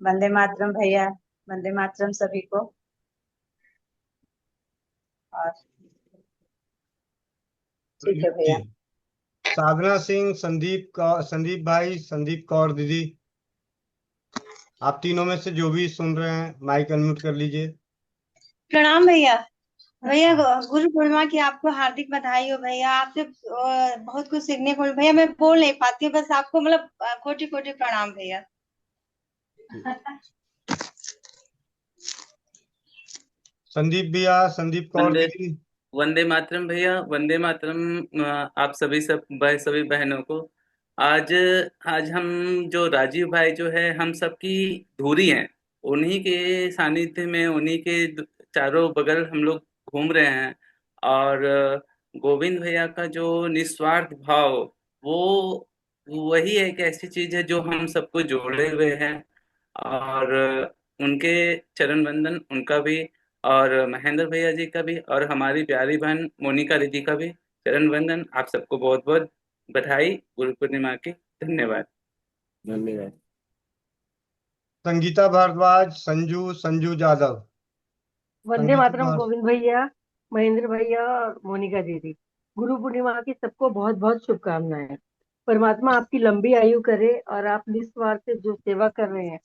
वंदे मातरम भैया, वंदे मातरम सभी को। और ठीक है भैया। साधना सिंह, संदीप भाई, संदीप कौर दीदी, आप तीनों में से जो भी सुन रहे हैं माइक अनम्यूट कर लीजिए। प्रणाम भैया। भैया गुरु पूर्णिमा की आपको हार्दिक बधाई हो भैया। आपसे बहुत कुछ सीखने को भैया, मैं बोल नहीं पाती हूँ, बस आपको मतलब कोटि कोटि प्रणाम भैया। संदीप भैया, संदीप कौर दीदी। वंदे मातरम भैया, वंदे मातरम। आप सभी बहनों को आज हम जो राजीव भाई जो है, हम सबकी धूरी हैं, उन्हीं के सानिध्य में, उन्हीं के चारों बगल हम लोग घूम रहे हैं। और गोविंद भैया का जो निस्वार्थ भाव, वो वही एक ऐसी चीज है जो हम सबको जोड़े हुए हैं। और उनके चरण वंदन उनका भी, और महेंद्र भैया जी का भी, और हमारी प्यारी बहन मोनिका दीदी का भी चरण वंदन। आप सबको बहुत बहुत बधाई गुरु पूर्णिमा की। धन्यवाद। धन्यवाद। संगीता भारद्वाज, संजू यादव। वंदे मातरम गोविंद भैया, महेंद्र भैया और मोनिका दीदी। गुरु पूर्णिमा की सबको बहुत बहुत शुभकामनाएं। परमात्मा आपकी लंबी आयु करे और आप निस्वार्थ से जो सेवा कर रहे हैं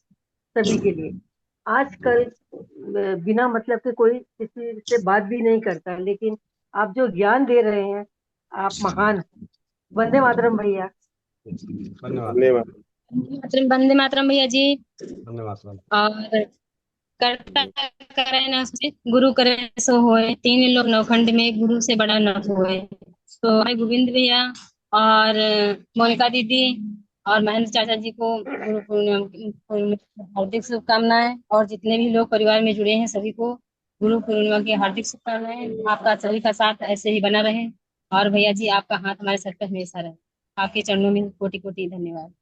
सभी के लिए। आजकल बिना मतलब के कोई किसी से बात भी नहीं करता, लेकिन आप जो ज्ञान दे रहे हैं आप महान। वंदे मातरम भैया। धन्यवाद। वंदे मातरम भैया जी। धन्यवाद। और कर्ता करे न से गुरु करे सो होए, तीन लोग नौखंड में गुरु से बड़ा न होए। तो भाई गोविंद भैया और मोनिका दीदी और महेंद्र चाचा जी को गुरु पूर्णिमा की हार्दिक शुभकामनाएं, और जितने भी लोग परिवार में जुड़े हैं सभी को गुरु पूर्णिमा की हार्दिक शुभकामनाएं। आपका सभी का साथ ऐसे ही बना रहे, और भैया जी आपका हाथ हमारे सर पर हमेशा रहे। आपके चरणों में कोटि कोटि धन्यवाद।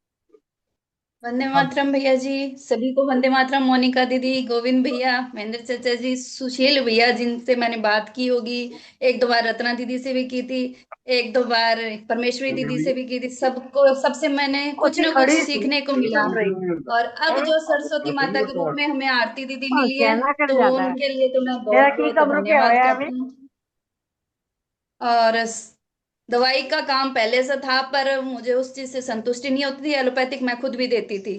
वंदे मातरम भैया जी, सभी को वंदे मातरम। मोनिका दीदी, गोविंद भैया, महेंद्र चाचा जी, सुशील भैया जिनसे मैंने बात की होगी, एक दो बार रत्ना दीदी से भी की थी, एक दो बार परमेश्वरी दीदी से भी की थी। सबको सबसे मैंने कुछ ना कुछ सीखने को मिला। और अब जो सरस्वती माता के रूप में हमें आरती दीदी मिली है, तो उनके लिए तो मैं बहुत बहुत धन्यवाद कहती हूँ। और दवाई का काम पहले से था, पर मुझे उस चीज से संतुष्टि नहीं होती थी। एलोपैथिक मैं खुद भी देती थी,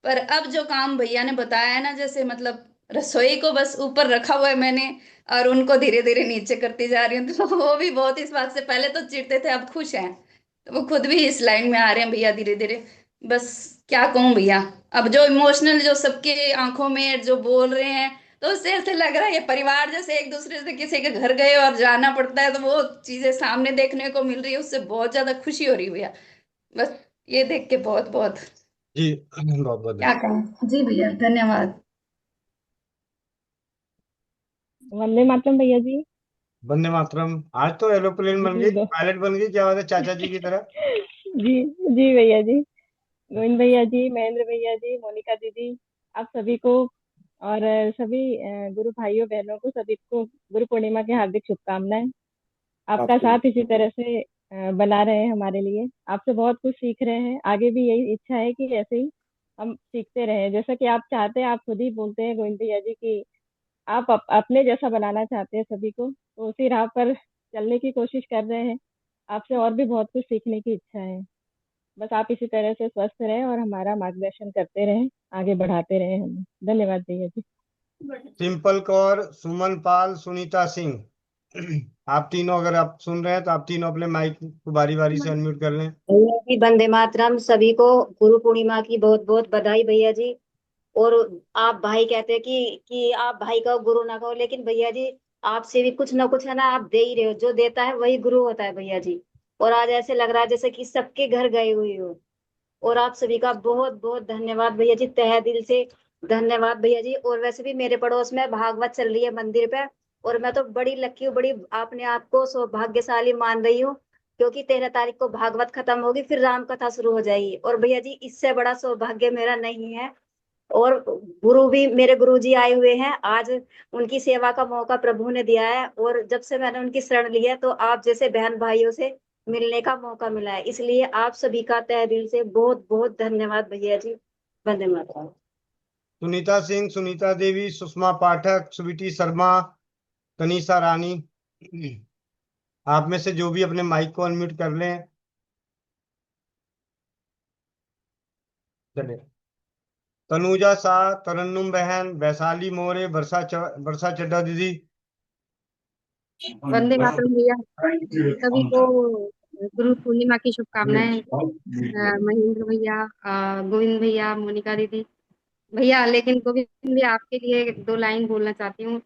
पर अब जो काम भैया ने बताया है ना, जैसे मतलब रसोई को बस ऊपर रखा हुआ है मैंने, और उनको धीरे धीरे नीचे करती जा रही हूँ। तो वो भी बहुत इस बात से, पहले तो चिढ़ते थे अब खुश हैं, तो वो खुद भी इस लाइन में आ रहे हैं भैया धीरे धीरे। बस क्या कहूँ भैया, अब जो इमोशनल जो सबके आंखों में जो बोल रहे हैं, तो उससे ऐसे लग रहा है ये परिवार जैसे एक दूसरे से किसी के घर गए और जाना पड़ता है, तो वो चीजें सामने देखने को मिल रही है, उससे बहुत ज्यादा खुशी हो रही है भैया। बस ये देख के बहुत बहुत जी बहुत बहुत क्या कहूँ। जी भैया धन्यवाद। वंदे मातरम भैया जी। वंदे मातरम। आज तो एरोप्लेन बन गई, पायलट बन गई, क्या बात है चाचा जी की तरह। जी जी भैया जी, गोविंद भैया जी, महेंद्र भैया जी, मोनिका दीदी, आप सभी को और सभी गुरु भाइयों बहनों को सभी को गुरु पूर्णिमा की हार्दिक शुभकामनाएं। आपका साथ इसी तरह से बना रहे हैं हमारे लिए। आपसे बहुत कुछ सीख रहे हैं, आगे भी यही इच्छा है कि ऐसे ही हम सीखते रहें। जैसा कि आप चाहते हैं, आप खुद ही बोलते हैं गोविंद भैया जी कि आप अपने जैसा बनाना चाहते हैं सभी को, तो उसी राह पर चलने की कोशिश कर रहे हैं। आपसे और भी बहुत कुछ सीखने की इच्छा है। बस आप इसी तरह से स्वस्थ रहें और हमारा मार्गदर्शन करते रहें, आगे बढ़ाते रहें हमें। धन्यवाद भैया जी। सिंपल कौर, सुमन पाल, सुनीता सिंह, आप तीनों अगर आप सुन रहे हैं तो आप तीनों अपने माइक को बारी बारी से अनम्यूट कर लें। भैया जी वंदे मातरम। सभी को गुरु पूर्णिमा की बहुत बहुत बधाई भैया जी। और आप भाई कहते हैं कि आप भाई का गुरु ना कहो, लेकिन भैया जी आपसे भी कुछ ना कुछ है ना, आप दे ही रहे हो। जो देता है वही गुरु होता है भैया जी। और आज ऐसे लग रहा है जैसे कि सबके घर गए हुए हो। और आप सभी का बहुत बहुत धन्यवाद भैया जी, तहे दिल से धन्यवाद भैया जी। और वैसे भी मेरे पड़ोस में भागवत चल रही है मंदिर पे, और मैं तो बड़ी लकी हूँ, बड़ी अपने आप को सौभाग्यशाली मान रही हूँ, क्योंकि 13 तारीख को भागवत खत्म होगी, फिर राम कथा शुरू हो जाएगी। और भैया जी इससे बड़ा सौभाग्य मेरा नहीं है। और गुरु भी, मेरे गुरु जी आए हुए हैं आज, उनकी सेवा का मौका प्रभु ने दिया है। और जब से मैंने उनकी शरण ली है, तो आप जैसे बहन भाइयों से मिलने का मौका मिला है, इसलिए आप सभी का तहे दिल से बहुत बहुत धन्यवाद भैया जी। वंदे मातरम। सुनीता सिंह, सुनीता देवी, सुषमा पाठक, स्वीटी शर्मा, कनीषा रानी, आप में से जो भी अपने माइक को अनम्यूट कर लें। चलिए, तनुजा शाह, तरन्नुम बहन, वैशाली मोरे, वर्षा चड्डा दीदी। वंदे मातरम भैया, सभी को गुरु पूर्णिमा की शुभकामनाएं। महेंद्र भैया, गोविंद भैया, मोनिका दीदी भैया। लेकिन गोविंद भैया आपके लिए 2 लाइन बोलना चाहती हूँ।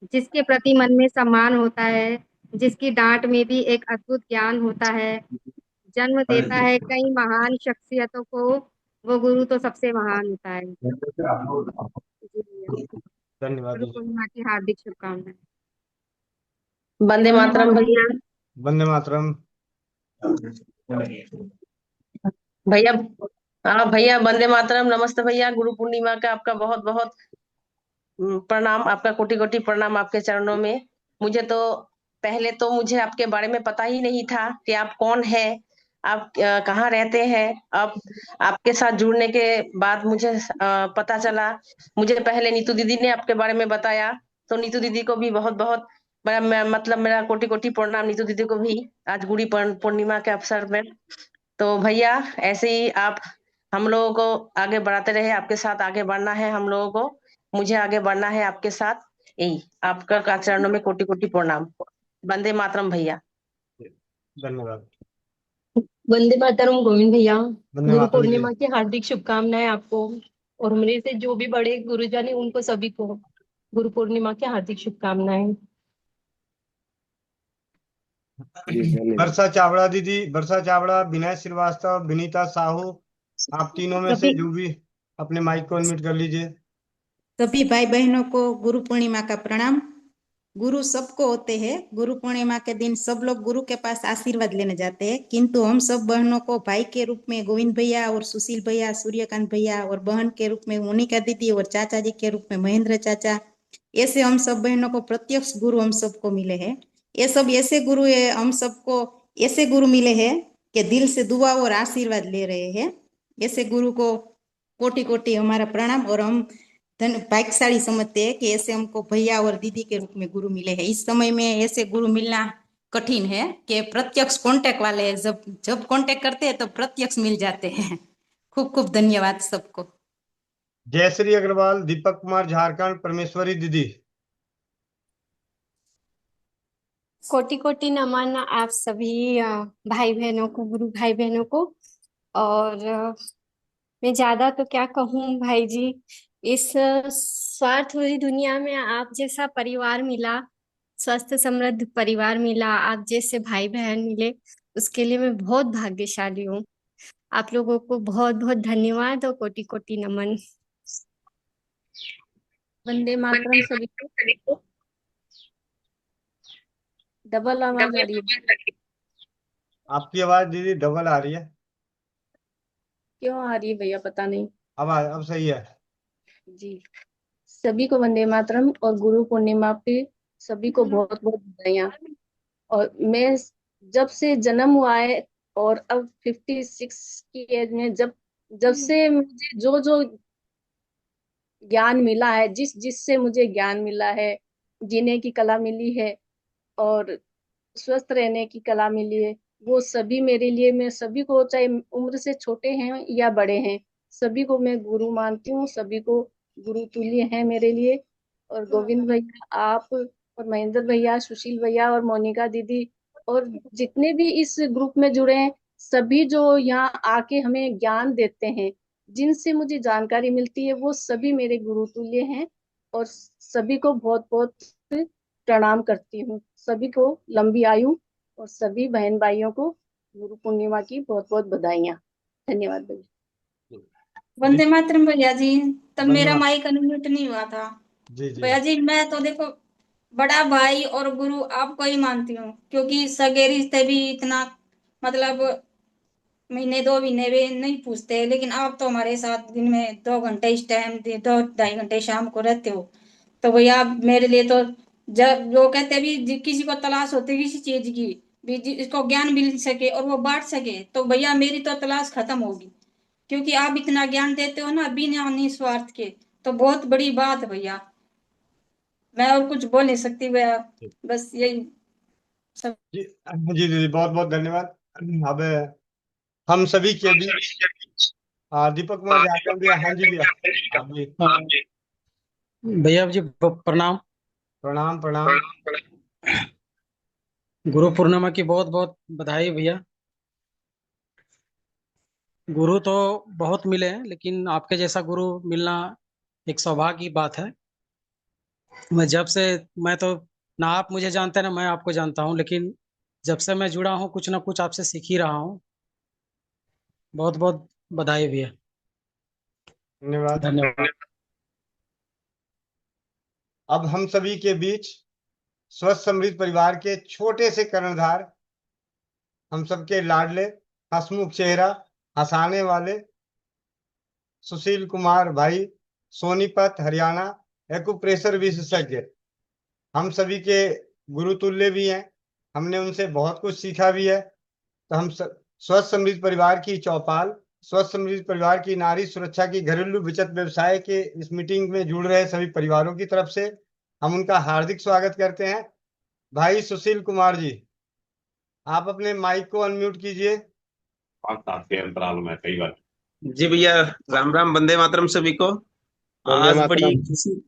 जिसके प्रति मन में सम्मान होता है, जिसकी डांट में भी एक अद्भुत ज्ञान होता है, जन्म देता है कई महान शख्सियतों को, वो गुरु तो सबसे महान होता है। जी भैया, धन्यवाद गुरु दीदी। पूर्णिमा की हार्दिक शुभकामनाएं। वंदे मातरम भैया। वंदे मातरम। भैया, हाँ भैया वंदे मातरम। नमस्ते भैया। गुरु पूर्णिमा का आपका बहुत बहुत प्रणाम, आपका कोटि कोटि प्रणाम आपके चरणों में। मुझे तो पहले तो मुझे आपके बारे में पता ही नहीं था कि आप कौन है, आप कहाँ रहते हैं। अब आपके साथ जुड़ने के बाद मुझे पता चला। मुझे पहले नीतू दीदी ने आपके बारे में बताया, तो नीतू दीदी को भी बहुत बहुत मतलब मेरा कोटि कोटि प्रणाम नीतू दीदी को भी आज गुड़ी पूर्णिमा के अवसर में। तो भैया ऐसे ही आप हम लोगों को आगे बढ़ाते रहे, आपके साथ आगे बढ़ना है हम लोगों को, मुझे आगे बढ़ना है आपके साथ, यही आपका का चरणों में कोटि कोटि प्रणाम। वंदे मातरम भैया। धन्यवाद। वंदे मातरम गोविंद भैया। वंदे गुरु मातरम जी। पूर्णिमा की हार्दिक शुभकामनाएं आपको और मेरे से जो भी बड़े गुरुजन है उनको सभी को गुरु पूर्णिमा की हार्दिक शुभकामनाएं। जी धन्यवाद। वर्षा चावड़ा दीदी, वर्षा चावड़ा, विनय श्रीवास्तव, विनीता साहू, आप तीनों में से जो भी अपने माइक को अनम्यूट कर लीजिए। सभी भाई बहनों को गुरु पूर्णिमा का प्रणाम। गुरु सबको होते हैं। गुरु पूर्णिमा के दिन सब लोग गुरु के पास आशीर्वाद लेने जाते हैं, किंतु हम सब बहनों को भाई के रूप में गोविंद भैया और सुशील भैया, सूर्यकांत भैया, और बहन के रूप में मोनिका दीदी, और चाचा जी के रूप में महेंद्र चाचा, ऐसे हम सब बहनों को प्रत्यक्ष गुरु हम सबको मिले हैं। ये सब ऐसे गुरु है, हम सबको ऐसे गुरु मिले हैं कि दिल से दुआ और आशीर्वाद ले रहे हैं। ऐसे गुरु को कोटि कोटि हमारा प्रणाम। और हम भाग्यशाली समझते हैं कि ऐसे हमको भैया और दीदी के रूप में गुरु मिले हैं। इस समय में ऐसे गुरु मिलना कठिन है कि प्रत्यक्ष कांटेक्ट वाले हैं, जब जब कांटेक्ट करते हैं तो प्रत्यक्ष मिल जाते हैं। खूब खूब धन्यवाद सबको। जयश्री अग्रवाल, दीपक कुमार झारखंड, परमेश्वरी दीदी। कोटि कोटि नमन आप सभी भाई बहनों को, गुरु भाई बहनों को। और मैं ज्यादा तो क्या कहूँ भाई जी, इस स्वार्थ भरी दुनिया में आप जैसा परिवार मिला, स्वस्थ समृद्ध परिवार मिला, आप जैसे भाई बहन मिले, उसके लिए मैं बहुत भाग्यशाली हूँ। आप लोगों को बहुत बहुत धन्यवाद और कोटि कोटि नमन। वंदे मातरम सभी को। डबल आवाज आ रही है। आपकी आवाज दीदी डबल आ रही है। क्यों आ रही है भैया, पता नहीं। अब सही है जी, सभी को वंदे मातरम और गुरु पूर्णिमा पे सभी को बहुत बहुत बधाइयाँ। और मैं जब से जन्म हुआ है और अब 56 की एज में जब जब से मुझे जो जो ज्ञान मिला है, जिस जिससे मुझे ज्ञान मिला है, जीने की कला मिली है और स्वस्थ रहने की कला मिली है, वो सभी मेरे लिए, मैं सभी को, चाहे उम्र से छोटे हैं या बड़े हैं, सभी को मैं गुरु मानती हूँ, सभी को गुरु तुल्य है मेरे लिए। और गोविंद भैया, आप और महेंद्र भैया, सुशील भैया और मोनिका दीदी और जितने भी इस ग्रुप में जुड़े हैं, सभी जो यहाँ आके हमें ज्ञान देते हैं, जिनसे मुझे जानकारी मिलती है, वो सभी मेरे गुरु तुल्य हैं। और सभी को बहुत बहुत प्रणाम करती हूँ। सभी को लंबी आयु और सभी बहन भाइयों को गुरु पूर्णिमा की बहुत बहुत बधाइयाँ। धन्यवाद भैया। वंदे मातरम भैया जी। तब वंदे मेरा मातरम। माइक अनम्यूट नहीं हुआ था। जी जी। भैया जी, मैं तो देखो बड़ा भाई और गुरु आपको ही मानती हूँ, क्योंकि सगे रिश्ते भी इतना मतलब महीने 2 महीने भी नहीं पूछते, लेकिन आप तो हमारे साथ दिन में 2 घंटे इस टाइम 2 ढाई घंटे शाम को रहते हो। तो भैया आप मेरे लिए तो, जब वो कहते हैं भी किसी को तलाश होती है किसी चीज की भी, इसको ज्ञान मिल सके और वो बांट सके, तो भैया मेरी तो तलाश खत्म होगी, क्योंकि आप इतना ज्ञान देते हो ना बिना निस्वार्थ के। तो बहुत बड़ी बात है भैया, मैं और कुछ बोल नहीं सकती भैया, बस यही सब। जी जी दीदी, बहुत बहुत धन्यवाद। अब हम सभी के बीच दीपक कुमार झारखंड भैया। हाँ जी भैया, आप भी। भैया जी प्रणाम। प्रणाम प्रणाम। गुरु पूर्णिमा की बहुत बहुत बधाई भैया। गुरु तो बहुत मिले हैं, लेकिन आपके जैसा गुरु मिलना एक सौभाग्य की बात है। मैं तो ना आप मुझे जानते हैं ना मैं आपको जानता हूँ, लेकिन जब से मैं जुड़ा हूँ कुछ ना कुछ आपसे सीख ही रहा हूँ। बहुत बहुत बधाई भैया। धन्यवाद। धन्यवाद। अब हम सभी के बीच स्वस्थ समृद्ध परिवार के छोटे से कर्णधार, हम सबके लाडले, हंसमुख चेहरा, हंसाने वाले सुशील कुमार भाई, सोनीपत हरियाणा, एक्यूप्रेशर विशेषज्ञ, हम सभी के गुरु तुल्य भी हैं। हमने उनसे बहुत कुछ सीखा भी है। तो हम स्वस्थ समृद्ध परिवार की चौपाल, स्वस्थ समृद्ध परिवार की नारी सुरक्षा की घरेलू बचत व्यवसाय के इस मीटिंग में जुड़ रहे सभी परिवारों की तरफ से हम उनका हार्दिक स्वागत करते हैं। भाई सुशील कुमार जी, आप अपने माइक को अनम्यूट कीजिए। अंतराल में कई बार। जी भैया, राम राम, वंदे मातरम सभी को। वंदे आज मातरम।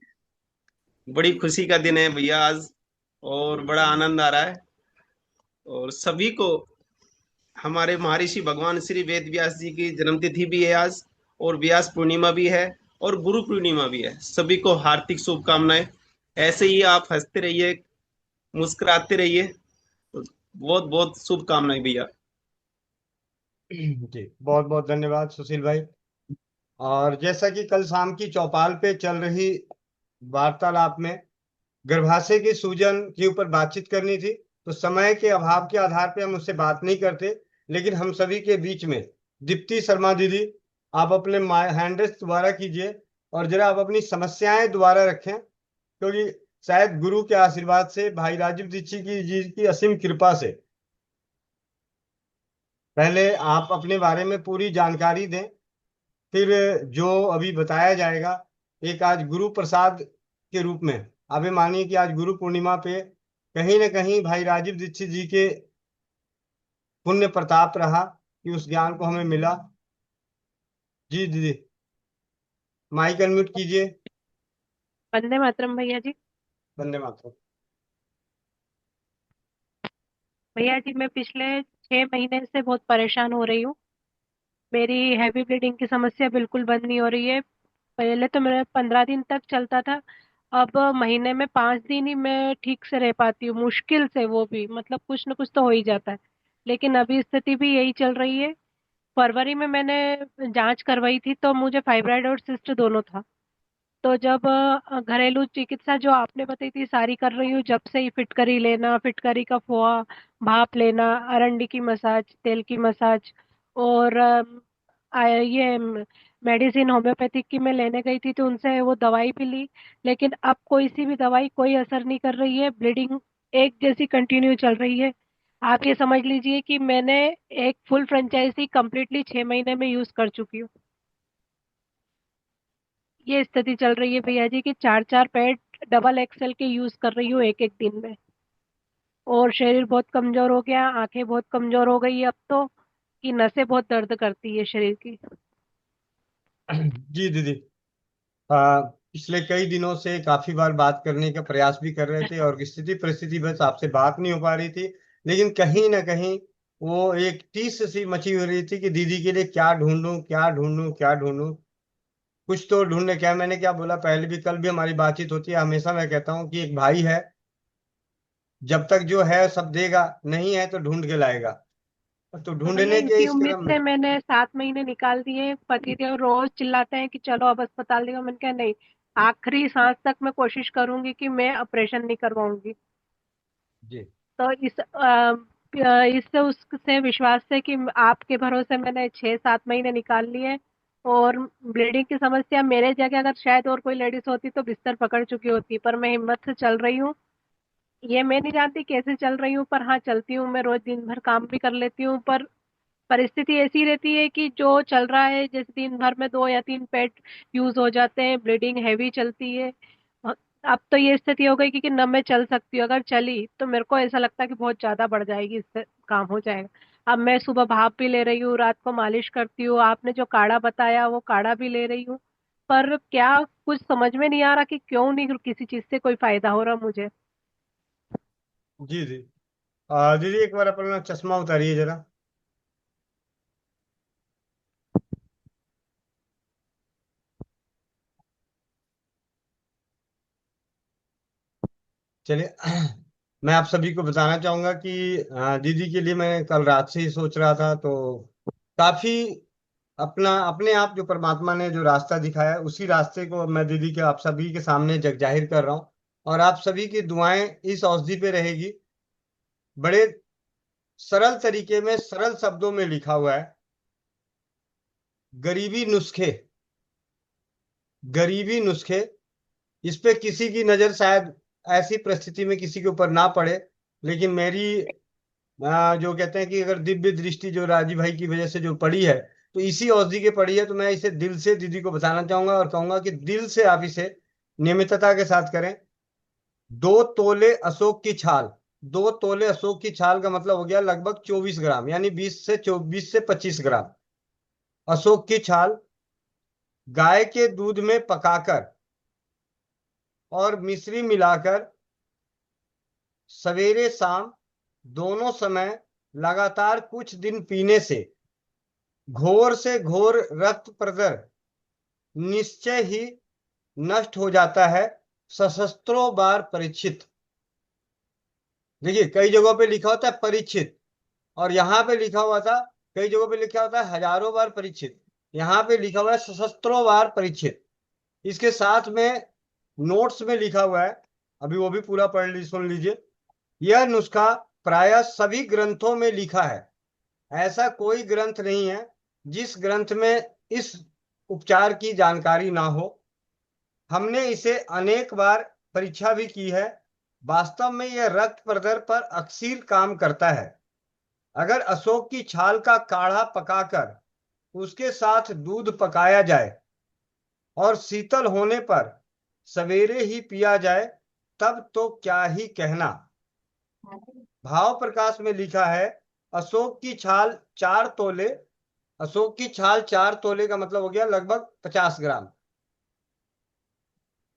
बड़ी खुशी का दिन है भैया आज, और बड़ा आनंद आ रहा है। और सभी को हमारे महर्षि भगवान श्री वेद व्यास जी की जन्मतिथि भी है आज, और व्यास पूर्णिमा भी है, और गुरु पूर्णिमा भी है। सभी को हार्दिक शुभकामनाएं। ऐसे ही आप हंसते रहिए, मुस्कुराते रहिए। बहुत बहुत शुभकामनाएं भैया। जी बहुत बहुत धन्यवाद सुशील भाई। और जैसा कि कल शाम की चौपाल पे चल रही वार्तालाप में गर्भाशय की सूजन के ऊपर बातचीत करनी थी, तो समय के अभाव के आधार पे हम उससे बात नहीं करते, लेकिन हम सभी के बीच में दीप्ति शर्मा दीदी, आप अपने हैंड रेस दोबारा कीजिए और जरा आप अपनी समस्याएं दोबारा रखें, क्योंकि शायद गुरु के आशीर्वाद से, भाई राजीव दीक्षित जी की असीम कृपा से पहले आप अपने बारे में पूरी जानकारी दें, फिर जो अभी बताया जाएगा एक आज गुरु प्रसाद के रूप में। अभी मानिए कि आज गुरु पूर्णिमा पे कहीं ना कहीं भाई राजीव दीक्षित जी के पुण्य प्रताप रहा कि उस ज्ञान को हमें मिला। जी दीदी, माइक अनम्यूट कीजिए। वंदे मातरम भैया जी। वंदे मातरम। भैया जी, मैं पिछले 6 महीने से बहुत परेशान हो रही हूँ। मेरी हैवी ब्लीडिंग की समस्या बिल्कुल बंद नहीं हो रही है। पहले तो मेरा 15 दिन तक चलता था, अब महीने में 5 दिन ही मैं ठीक से रह पाती हूँ, मुश्किल से, वो भी मतलब कुछ न कुछ तो हो ही जाता है। लेकिन अभी स्थिति भी यही चल रही है। फरवरी में मैंने जांच करवाई थी तो मुझे फाइब्राइड और सिस्ट दोनों था। तो जब घरेलू चिकित्सा जो आपने बताई थी सारी कर रही हूँ, जब से ही फिटकरी लेना, फिटकरी का फोआ, भाप लेना, अरंडी की मसाज, तेल की मसाज, और ये मेडिसिन होम्योपैथिक की मैं लेने गई थी तो उनसे वो दवाई भी ली, लेकिन अब कोई सी भी दवाई कोई असर नहीं कर रही है। ब्लीडिंग एक जैसी कंटिन्यू चल रही है। आप ये समझ लीजिए कि मैंने एक फुल फ्रेंचाइजी कंप्लीटली 6 महीने में यूज कर चुकी हूँ। ये स्थिति चल रही है भैया जी कि 4-4 पैड डबल एक्सेल के यूज कर रही हूँ एक एक दिन में, और शरीर बहुत कमजोर हो गया, आंखें बहुत कमजोर हो गई अब तो, कि नसें बहुत दर्द करती है शरीर की। जी दीदी, पिछले कई दिनों से काफी बार बात करने का प्रयास भी कर रहे थे और स्थिति परिस्थिति बस आपसे बात नहीं हो पा रही थी, लेकिन कहीं ना कहीं वो एक टीस सी मची हो रही थी कि दीदी के लिए क्या ढूंढूं, क्या ढूंढूं, क्या ढूंढूं। कुछ तो ढूंढने, क्या मैंने क्या बोला पहले भी, कल भी हमारी बातचीत होती है, हमेशा मैं कहता हूँ कि एक भाई है, जब तक जो है सब देगा, नहीं है तो ढूंढ के लाएगा। तो तो भैया ढूंढने के इसी इस उम्मीद क्रम से में मैंने 7 महीने निकाल दिए। पतिदेव रोज चिल्लाते हैं कि चलो अब अस्पताल देगा, मैंने कहा नहीं, आखिरी सांस तक मैं कोशिश करूंगी कि मैं ऑपरेशन नहीं करवाऊंगी। जी तो इससे उससे विश्वास से कि आपके भरोसे मैंने 6-7 महीने निकाल लिए। और ब्लीडिंग की समस्या मेरे जगह अगर शायद और कोई लेडीज होती तो बिस्तर पकड़ चुकी होती, पर मैं हिम्मत से चल रही हूँ। ये मैं नहीं जानती कैसे चल रही हूँ, पर हाँ चलती हूँ। मैं रोज दिन भर काम भी कर लेती हूँ, पर परिस्थिति ऐसी रहती है कि जो चल रहा है, जैसे दिन भर में 2 या 3 पैड यूज हो जाते हैं, ब्लीडिंग हैवी चलती है। अ- अब तो ये स्थिति हो गई कि न मैं चल सकती हूँ, अगर चली तो मेरे को ऐसा लगता है कि बहुत ज्यादा बढ़ जाएगी, इससे काम हो जाएगा। अब मैं सुबह भाप भी ले रही हूँ, रात को मालिश करती हूँ, आपने जो काढ़ा बताया वो काढ़ा भी ले रही हूँ, पर क्या कुछ समझ में नहीं आ रहा कि क्यों नहीं किसी चीज से कोई फायदा हो रहा मुझे। जी जी, दीदी एक बार अपना चश्मा उतारिए जरा। चलिए, मैं आप सभी को बताना चाहूंगा कि दीदी के लिए मैं कल रात से ही सोच रहा था, तो काफी अपना अपने आप जो परमात्मा ने जो रास्ता दिखाया उसी रास्ते को मैं दीदी के आप सभी के सामने जग जाहिर कर रहा हूँ। और आप सभी की दुआएं इस औषधि पे रहेगी। बड़े सरल तरीके में, सरल शब्दों में लिखा हुआ है, गरीबी नुस्खे, गरीबी नुस्खे। इस पे किसी की नजर शायद ऐसी परिस्थिति में किसी के ऊपर ना पड़े, लेकिन मेरी जो कहते हैं कि अगर दिव्य दृष्टि जो राजीव भाई की वजह से जो पड़ी है, तो इसी औषधि के पड़ी है, तो मैं इसे दिल से दीदी को बताना चाहूंगा और कहूंगा कि दिल से आप इसे नियमितता के साथ करें। 2 तोले अशोक की छाल, 2 तोले अशोक की छाल का मतलब हो गया लगभग 24 ग्राम, यानी 20 से 25 ग्राम अशोक की छाल गाय के दूध में पकाकर और मिश्री मिलाकर सवेरे शाम दोनों समय लगातार कुछ दिन पीने से घोर से घोर रक्त प्रदर निश्चय ही नष्ट हो जाता है, सशस्त्रों बार परीक्षित। देखिए कई जगहों पे लिखा होता है परीक्षित, और यहाँ पे लिखा हुआ था, कई जगहों पे लिखा होता है हजारों बार परीक्षित, यहाँ पे लिखा हुआ है सशस्त्रों बार परीक्षित। इसके साथ में नोट्स में लिखा हुआ है, अभी वो भी पूरा सुन लीजिए। यह नुस्खा प्रायः सभी ग्रंथों में लिखा है, ऐसा कोई ग्रंथ नहीं है जिस ग्रंथ में इस उपचार की जानकारी ना हो। हमने इसे अनेक बार परीक्षा भी की है, वास्तव में यह रक्त प्रदर पर अक्सीर काम करता है। अगर अशोक की छाल का काढ़ा पकाकर उसके साथ दूध पकाया जाए और शीतल होने पर सवेरे ही पिया जाए तब तो क्या ही कहना। भाव प्रकाश में लिखा है अशोक की छाल 4 तोले, अशोक की छाल 4 तोले का मतलब हो गया लगभग 50 ग्राम,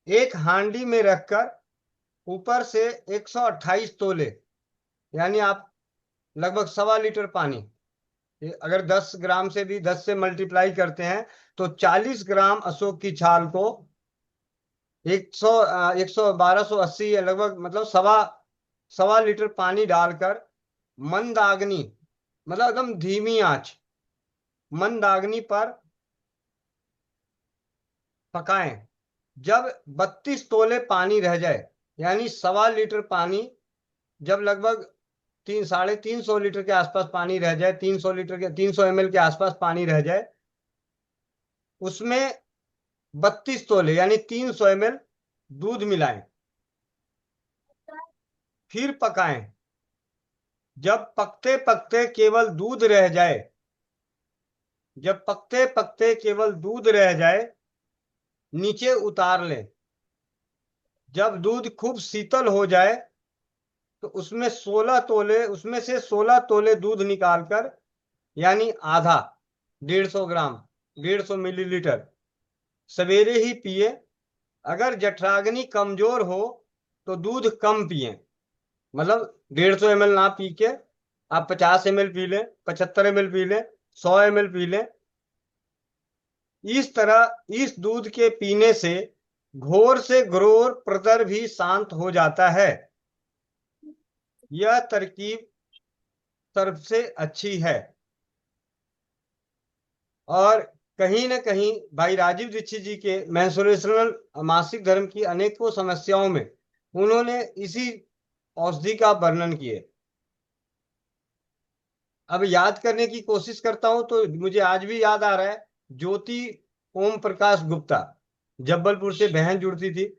एक हांडी में रखकर ऊपर से 128 तोले, यानी आप लगभग 1.25 लीटर पानी, अगर 10 ग्राम से भी 10 से मल्टीप्लाई करते हैं तो 40 ग्राम अशोक की छाल को 1280 या लगभग मतलब सवा लीटर पानी डालकर मंदाग्नि मतलब एकदम धीमी आंच मंदाग्नि पर पकाएं। जब 32 तोले पानी रह जाए, यानी 1.25 लीटर पानी, जब लगभग 350 लीटर के आसपास पानी रह जाए, 300 ml के आसपास पानी रह जाए, उसमें 32 तोले यानी 300 ml दूध मिलाएं, फिर पकाएं। जब पकते पकते केवल दूध रह जाए, जब पकते पकते केवल दूध रह जाए नीचे उतार लें। जब दूध खूब शीतल हो जाए तो उसमें से 16 तोले दूध निकालकर, यानी आधा 150 ग्राम 150 मिलीलीटर सवेरे ही पिए। अगर जठराग्नि कमजोर हो तो दूध कम पिए, मतलब 150 ml ना पी के आप 50 ml पी लें, 75 ml पी लें, 100 ml पी लें। इस तरह इस दूध के पीने से घोर से घोर प्रदर भी शांत हो जाता है। यह तरकीब सबसे अच्छी है। और कहीं न कहीं भाई राजीव दीक्षित जी के मेंस्ट्रुएशनल मासिक धर्म की अनेकों समस्याओं में उन्होंने इसी औषधि का वर्णन किए। अब याद करने की कोशिश करता हूं तो मुझे आज भी याद आ रहा है, ज्योति ओम प्रकाश गुप्ता, जबलपुर से बहन जुड़ती थी,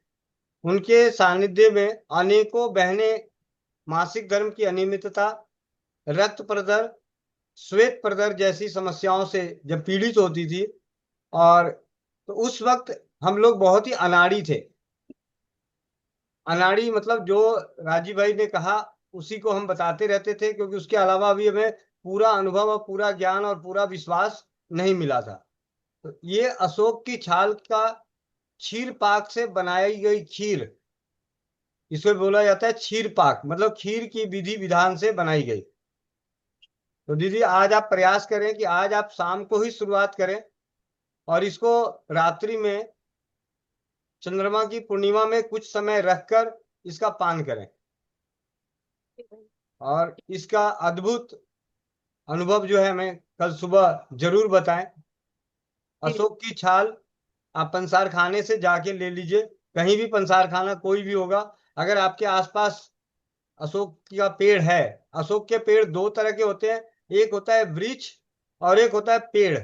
उनके सानिध्य में अनेकों बहनें मासिक धर्म की अनियमितता, रक्त प्रदर, श्वेत प्रदर जैसी समस्याओं से जब पीड़ित होती थी, और तो उस वक्त हम लोग बहुत ही अनाड़ी थे। अनाड़ी मतलब जो राजीव भाई ने कहा उसी को हम बताते रहते थे, क्योंकि उसके अलावा भी हमें पूरा अनुभव और पूरा ज्ञान और पूरा विश्वास नहीं मिला था। तो ये अशोक की छाल का क्षीर पाक से बनाई गई खीर, इसको बोला जाता है क्षीर पाक, मतलब खीर की विधि विधान से बनाई गई। तो दीदी आज आप प्रयास करें कि आज आप शाम को ही शुरुआत करें और इसको रात्रि में चंद्रमा की पूर्णिमा में कुछ समय रखकर इसका पान करें और इसका अद्भुत अनुभव जो है हमें कल सुबह जरूर बताएं। अशोक की छाल आप पंसार खाने से जाके ले लीजिए, कहीं भी पंसार खाना कोई भी होगा, अगर आपके आसपास अशोक का पेड़ है। अशोक के पेड़ 2 तरह के होते हैं, एक होता है वृक्ष और एक होता है पेड़।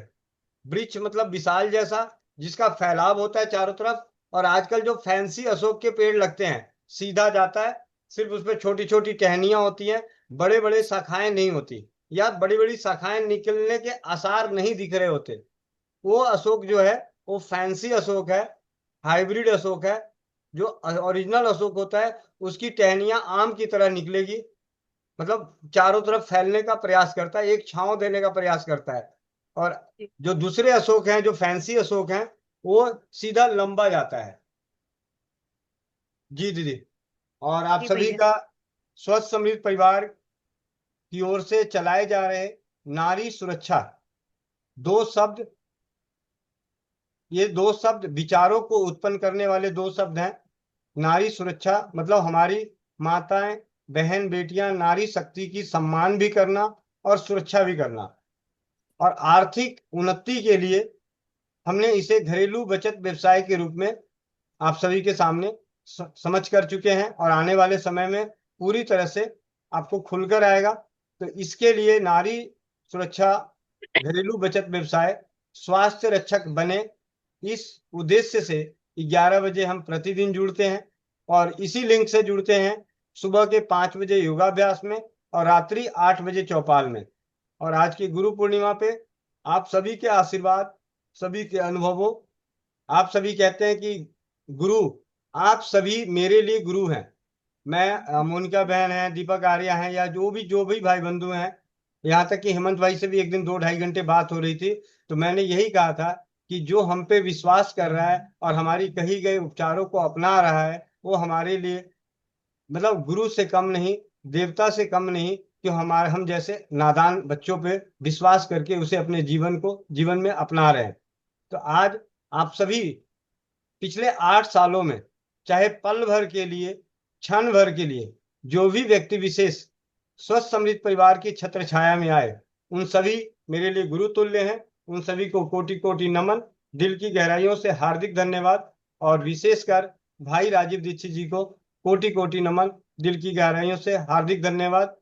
वृक्ष मतलब विशाल जैसा जिसका फैलाव होता है चारों तरफ, और आजकल जो फैंसी अशोक के पेड़ लगते हैं सीधा जाता है, सिर्फ उसमें छोटी छोटी टहनियां होती हैं, बड़े बड़े शाखाएं नहीं होती, या बड़ी बड़ी शाखाएं निकलने के आसार नहीं दिख रहे होते। वो अशोक जो है वो फैंसी अशोक है, हाइब्रिड अशोक है। जो ओरिजिनल अशोक होता है उसकी टहनियां आम की तरह निकलेगी, मतलब चारों तरफ फैलने का प्रयास करता है, एक छांव देने का प्रयास करता है। और जो दूसरे अशोक हैं, जो फैंसी अशोक हैं, वो सीधा लंबा जाता है। जी दीदी। और आप जी सभी भैया। का स्वस्थ समृद्ध परिवार की ओर से चलाए जा रहे नारी सुरक्षा, दो शब्द, ये दो शब्द विचारों को उत्पन्न करने वाले दो शब्द हैं। नारी सुरक्षा मतलब हमारी माताएं, बहन, बेटियां, नारी शक्ति की सम्मान भी करना और सुरक्षा भी करना। और आर्थिक उन्नति के लिए हमने इसे घरेलू बचत व्यवसाय के रूप में आप सभी के सामने समझ कर चुके हैं, और आने वाले समय में पूरी तरह से आपको खुलकर आएगा। तो इसके लिए नारी सुरक्षा घरेलू बचत व्यवसाय स्वास्थ्य रक्षक बने, इस उद्देश्य से 11 बजे हम प्रतिदिन जुड़ते हैं, और इसी लिंक से जुड़ते हैं सुबह के 5 बजे योगाभ्यास में और रात्रि 8 बजे चौपाल में। और आज की गुरु पूर्णिमा पे आप सभी के आशीर्वाद, सभी के अनुभवों, आप सभी कहते हैं कि गुरु, आप सभी मेरे लिए गुरु हैं। मैं, मोनिका बहन है, दीपक आर्या हैं, या जो भी भाई बंधु हैं, यहाँ तक कि हेमंत भाई से भी एक दिन 2-2.5 घंटे बात हो रही थी, तो मैंने यही कहा था कि जो हम पे विश्वास कर रहा है और हमारी कही गए उपचारों को अपना रहा है, वो हमारे लिए मतलब गुरु से कम नहीं, देवता से कम नहीं, कि हम जैसे नादान बच्चों पे विश्वास करके उसे अपने जीवन में अपना रहे हैं। तो आज आप सभी पिछले 8 सालों में चाहे पल भर के लिए, क्षण भर के लिए, जो भी व्यक्ति विशेष स्वस्थ समृद्ध परिवार की छत्र छाया में आए, उन सभी मेरे लिए गुरु तुल्य हैं। उन सभी को कोटि कोटि नमन, दिल की गहराइयों से हार्दिक धन्यवाद। और विशेषकर भाई राजीव दीक्षित जी को कोटि कोटि नमन, दिल की गहराइयों से हार्दिक धन्यवाद।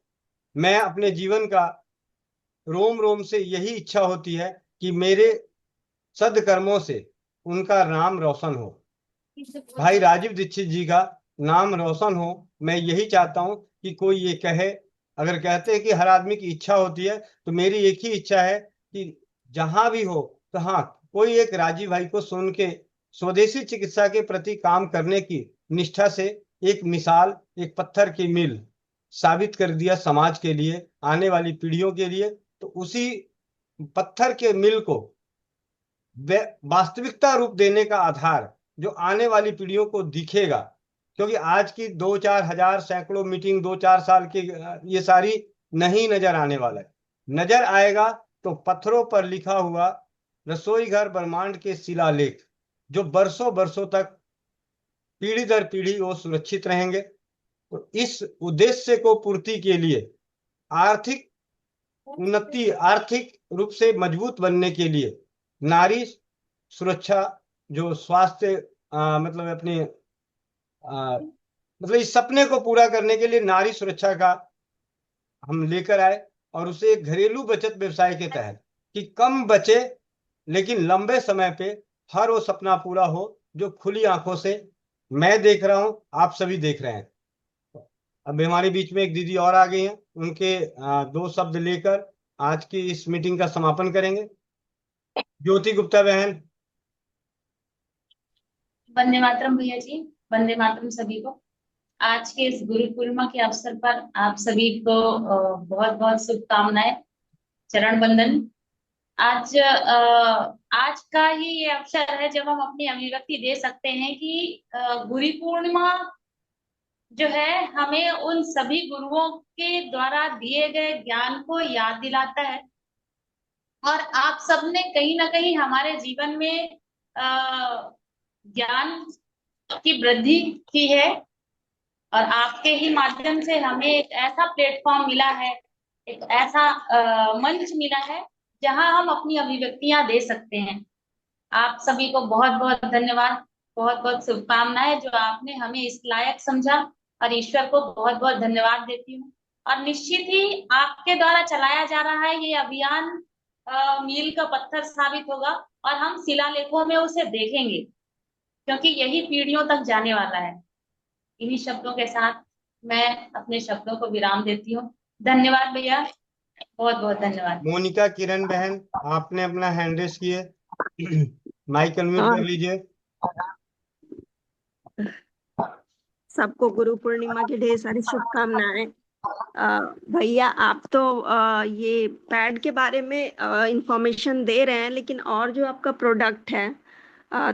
मैं अपने जीवन का रोम रोम से यही इच्छा होती है कि मेरे सदकर्मों से उनका नाम रोशन हो, भाई राजीव दीक्षित जी का नाम रोशन हो। मैं यही चाहता हूं कि कोई ये कहे, अगर कहते हैं कि हर आदमी की इच्छा होती है, तो मेरी एक ही इच्छा है कि जहां भी हो, तो हाँ, कोई एक राजीव भाई को सुन के स्वदेशी चिकित्सा के प्रति काम करने की निष्ठा से एक मिसाल, एक पत्थर की मील साबित कर दिया समाज के लिए, आने वाली पीढ़ियों के लिए। तो उसी पत्थर के मील को वास्तविकता रूप देने का आधार जो आने वाली पीढ़ियों को दिखेगा, क्योंकि आज की 2-4 हजार सैकड़ों मीटिंग 2-4 साल की ये सारी नहीं नजर आने वाला है। नजर आएगा तो पत्थरों पर लिखा हुआ रसोई घर ब्रह्मांड के शिलालेख, जो बरसों बरसों तक पीढ़ी दर पीढ़ी वो सुरक्षित रहेंगे। तो इस उद्देश्य को पूर्ति के लिए, आर्थिक उन्नति, आर्थिक रूप से मजबूत बनने के लिए नारी सुरक्षा, जो स्वास्थ्य मतलब अपने मतलब इस सपने को पूरा करने के लिए नारी सुरक्षा का हम लेकर आए, और उसे एक घरेलू बचत व्यवसाय के तहत कि कम बचे लेकिन लंबे समय पे हर वो सपना पूरा हो जो खुली आंखों से मैं देख रहा हूं, आप सभी देख रहे हैं। अब हमारे बीच में एक दीदी और आ गई हैं, उनके 2 शब्द लेकर आज की इस मीटिंग का समापन करेंगे। ज्योति गुप्ता बहन। वंदे मातरम भैया जी, वंदे मातरम सभी को। आज के इस गुरु पूर्णिमा के अवसर पर आप सभी को बहुत बहुत शुभकामनाएं, चरण वंदन। आज का ही ये अवसर है जब हम अपनी अभिव्यक्ति दे सकते हैं कि गुरु पूर्णिमा जो है हमें उन सभी गुरुओं के द्वारा दिए गए ज्ञान को याद दिलाता है, और आप सबने कहीं ना कहीं हमारे जीवन में ज्ञान की वृद्धि की है, और आपके ही माध्यम से हमें एक ऐसा प्लेटफॉर्म मिला है, एक ऐसा मंच मिला है जहां हम अपनी अभिव्यक्तियां दे सकते हैं। आप सभी को बहुत बहुत धन्यवाद, बहुत बहुत शुभकामनाएं जो आपने हमें इस लायक समझा, और ईश्वर को बहुत बहुत धन्यवाद देती हूँ। और निश्चित ही आपके द्वारा चलाया जा रहा है ये अभियान मील का पत्थर साबित होगा, और हम शिलालेखों में उसे देखेंगे, क्योंकि यही पीढ़ियों तक जाने वाला है। इन्हीं शब्दों के साथ मैं अपने शब्दों को विराम देती हूँ। धन्यवाद भैया, बहुत बहुत धन्यवाद। मोनिका किरण बहन, आपने अपना हैंड रेस किए, माइक अनम्यूट कर लीजिए। सबको गुरु पूर्णिमा की ढेर सारी शुभकामनाएं। भैया आप तो ये पैड के बारे में इंफॉर्मेशन दे रहे हैं, लेकिन और जो आपका प्रोडक्ट है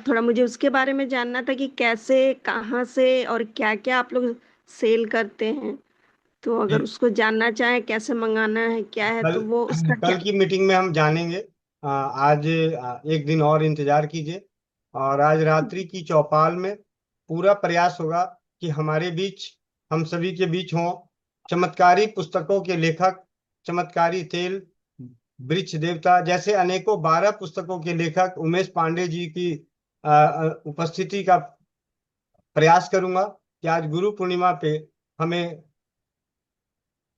थोड़ा मुझे उसके बारे में जानना था कि कैसे, कहाँ से और क्या क्या आप लोग सेल करते हैं। तो अगर उसको जानना चाहें कैसे मंगाना है क्या है, कल तो वो उसका क्या। कल की मीटिंग में हम जानेंगे। आज एक दिन और इंतजार कीजिए, और आज रात्रि की चौपाल में पूरा प्रयास होगा कि हमारे बीच, हम सभी के बीच हों चमत्कारी पुस्तकों के लेखक, चमत्कारी तेल, वृक्ष देवता जैसे अनेकों 12 पुस्तकों के लेखक उमेश पांडे जी की उपस्थिति का प्रयास करूंगा कि आज गुरु पूर्णिमा पे हमें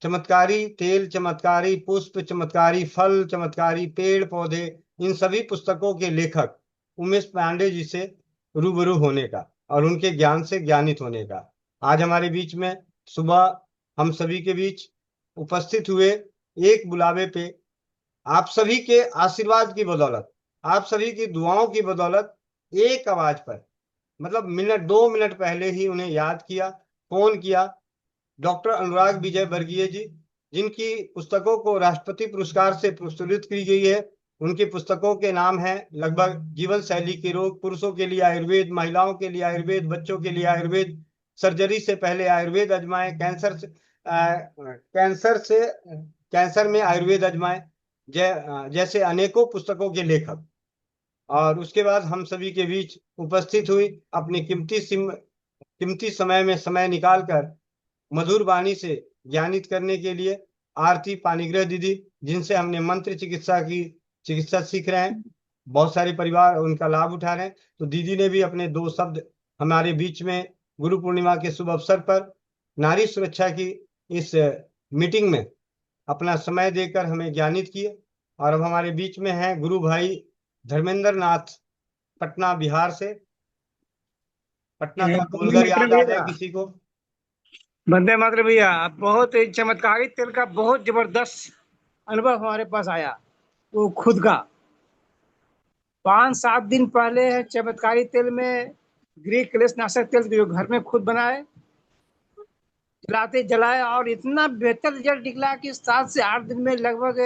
चमत्कारी तेल, चमत्कारी पुष्प, चमत्कारी फल, चमत्कारी पेड़ पौधे, इन सभी पुस्तकों के लेखक उमेश पांडे जी से रूबरू होने का और उनके ज्ञान से ज्ञानित होने का आज हमारे बीच में सुबह हम सभी के बीच उपस्थित हुए। एक बुलावे पे आप सभी के आशीर्वाद की बदौलत, आप सभी की दुआओं की बदौलत, एक आवाज पर, मतलब मिनट 2 मिनट पहले ही उन्हें याद किया, फोन किया। डॉक्टर अनुराग विजय वर्गीय जी, जिनकी पुस्तकों को राष्ट्रपति पुरस्कार से पुरस्कृत की गई है, उनकी पुस्तकों के नाम हैं लगभग जीवन शैली के रोग, पुरुषों के लिए आयुर्वेद, महिलाओं के लिए आयुर्वेद, बच्चों के लिए आयुर्वेद, सर्जरी से पहले आयुर्वेद आजमाएं, कैंसर में आयुर्वेद आजमाएं, जैसे अनेकों पुस्तकों के लेखक। और उसके बाद हम सभी के बीच उपस्थित हुई, अपनी कीमती समय में समय निकालकर मधुर वाणी से ज्ञानित करने के लिए आरती पानीग्रह दीदी, जिनसे हमने मंत्र चिकित्सा सीख रहे हैं, बहुत सारे परिवार उनका लाभ उठा रहे हैं। तो दीदी ने भी अपने 2 शब्द हमारे बीच में गुरु पूर्णिमा के शुभ अवसर पर नारी सुरक्षा की इस मीटिंग में अपना समय देकर हमें ज्ञानित किए। और अब हमारे बीच में हैं गुरु भाई धर्मेंद्र नाथ, पटना बिहार से। पटना का गोलघर याद आ जाए किसी को। वंदे मातरम भैया, बहुत चमत्कारी तेल का बहुत जबरदस्त अनुभव हमारे पास आया। वो खुद का 5-7 दिन पहले है चमत्कारी तेल में ग्रीक क्लेश नाशक तेल जो घर में खुद बनाए, जलाए और इतना बेहतर रिजल्ट निकला कि 7 से 8 दिन में लगभग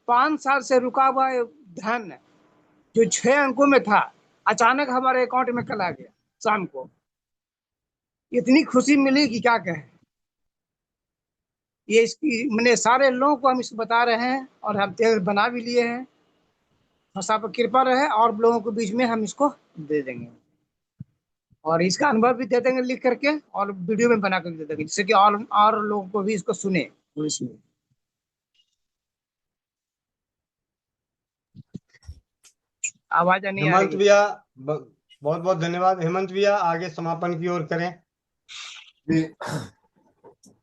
5 साल से रुका हुआ धन जो 6 अंकों में था अचानक हमारे अकाउंट में कल आ गया। शाम को इतनी खुशी मिली कि क्या कहें। ये इसकी मैंने सारे लोगों को हम इसको बता रहे हैं और हम तेल बना भी लिए हैं। बस आप कृपा रहे और लोगों के बीच में हम इसको दे देंगे और इसका अनुभव भी दे देंगे लिख करके और वीडियो में बना कर दे देंगे, जिससे कि और लोगों को भी इसको सुने। इसमें आवाज नहीं आ रही। हेमंत भैया बहुत बहुत धन्यवाद। हेमंत भैया आगे समापन की ओर करें।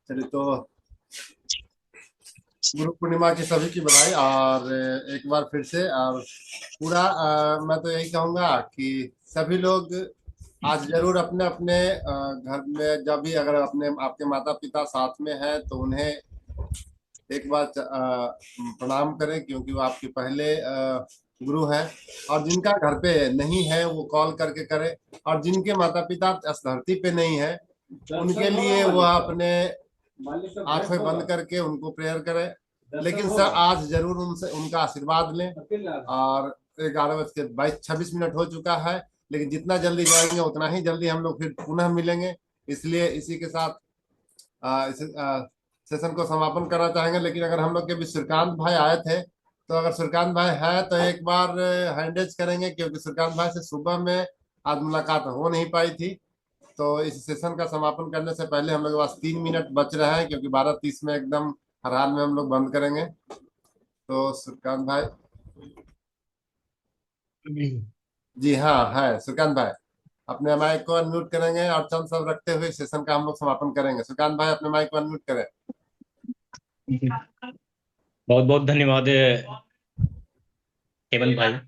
चलिए, तो गुरु पूर्णिमा की सभी की बधाई और एक बार फिर से। और पूरा मैं तो यही कहूंगा कि सभी लोग आज जरूर अपने अपने घर में, जब भी अगर अपने आपके माता पिता साथ में हैं तो उन्हें एक बार प्रणाम करें, क्योंकि वो आपके पहले गुरु हैं। और जिनका घर पे नहीं है वो कॉल करके करें, और जिनके माता पिता इस धरती पे नहीं है उनके लिए वो अपने आंखें बंद करके उनको प्रेयर करें। लेकिन सर आज जरूर उनसे उनका आशीर्वाद लें। और 11:26 हो चुका है, लेकिन जितना जल्दी जाएंगे उतना ही जल्दी हम लोग फिर पुनः मिलेंगे। इसलिए इसी के साथ इस सेशन को समापन करना चाहेंगे। लेकिन अगर हम लोग के बीच श्रीकांत भाई आए थे, तो अगर श्रीकांत भाई है तो एक बार हैंडेज करेंगे, क्योंकि श्रीकांत भाई से सुबह में आज मुलाकात हो नहीं पाई थी। तो इस सेशन का समापन करने से पहले हम लोग के पास 3 मिनट बच रहे हैं, क्योंकि 12:30 में एकदम हर हाल में हम लोग बंद करेंगे। तो श्रीकांत भाई, जी हाँ है श्रीकांत भाई, अपने माइक को अनम्यूट करेंगे और चंद शब्द रखते हुए सेशन का हम लोग समापन करेंगे। श्रीकांत भाई अपने माइक को अनम्यूट करें। बहुत बहुत धन्यवाद हेमंत भाई।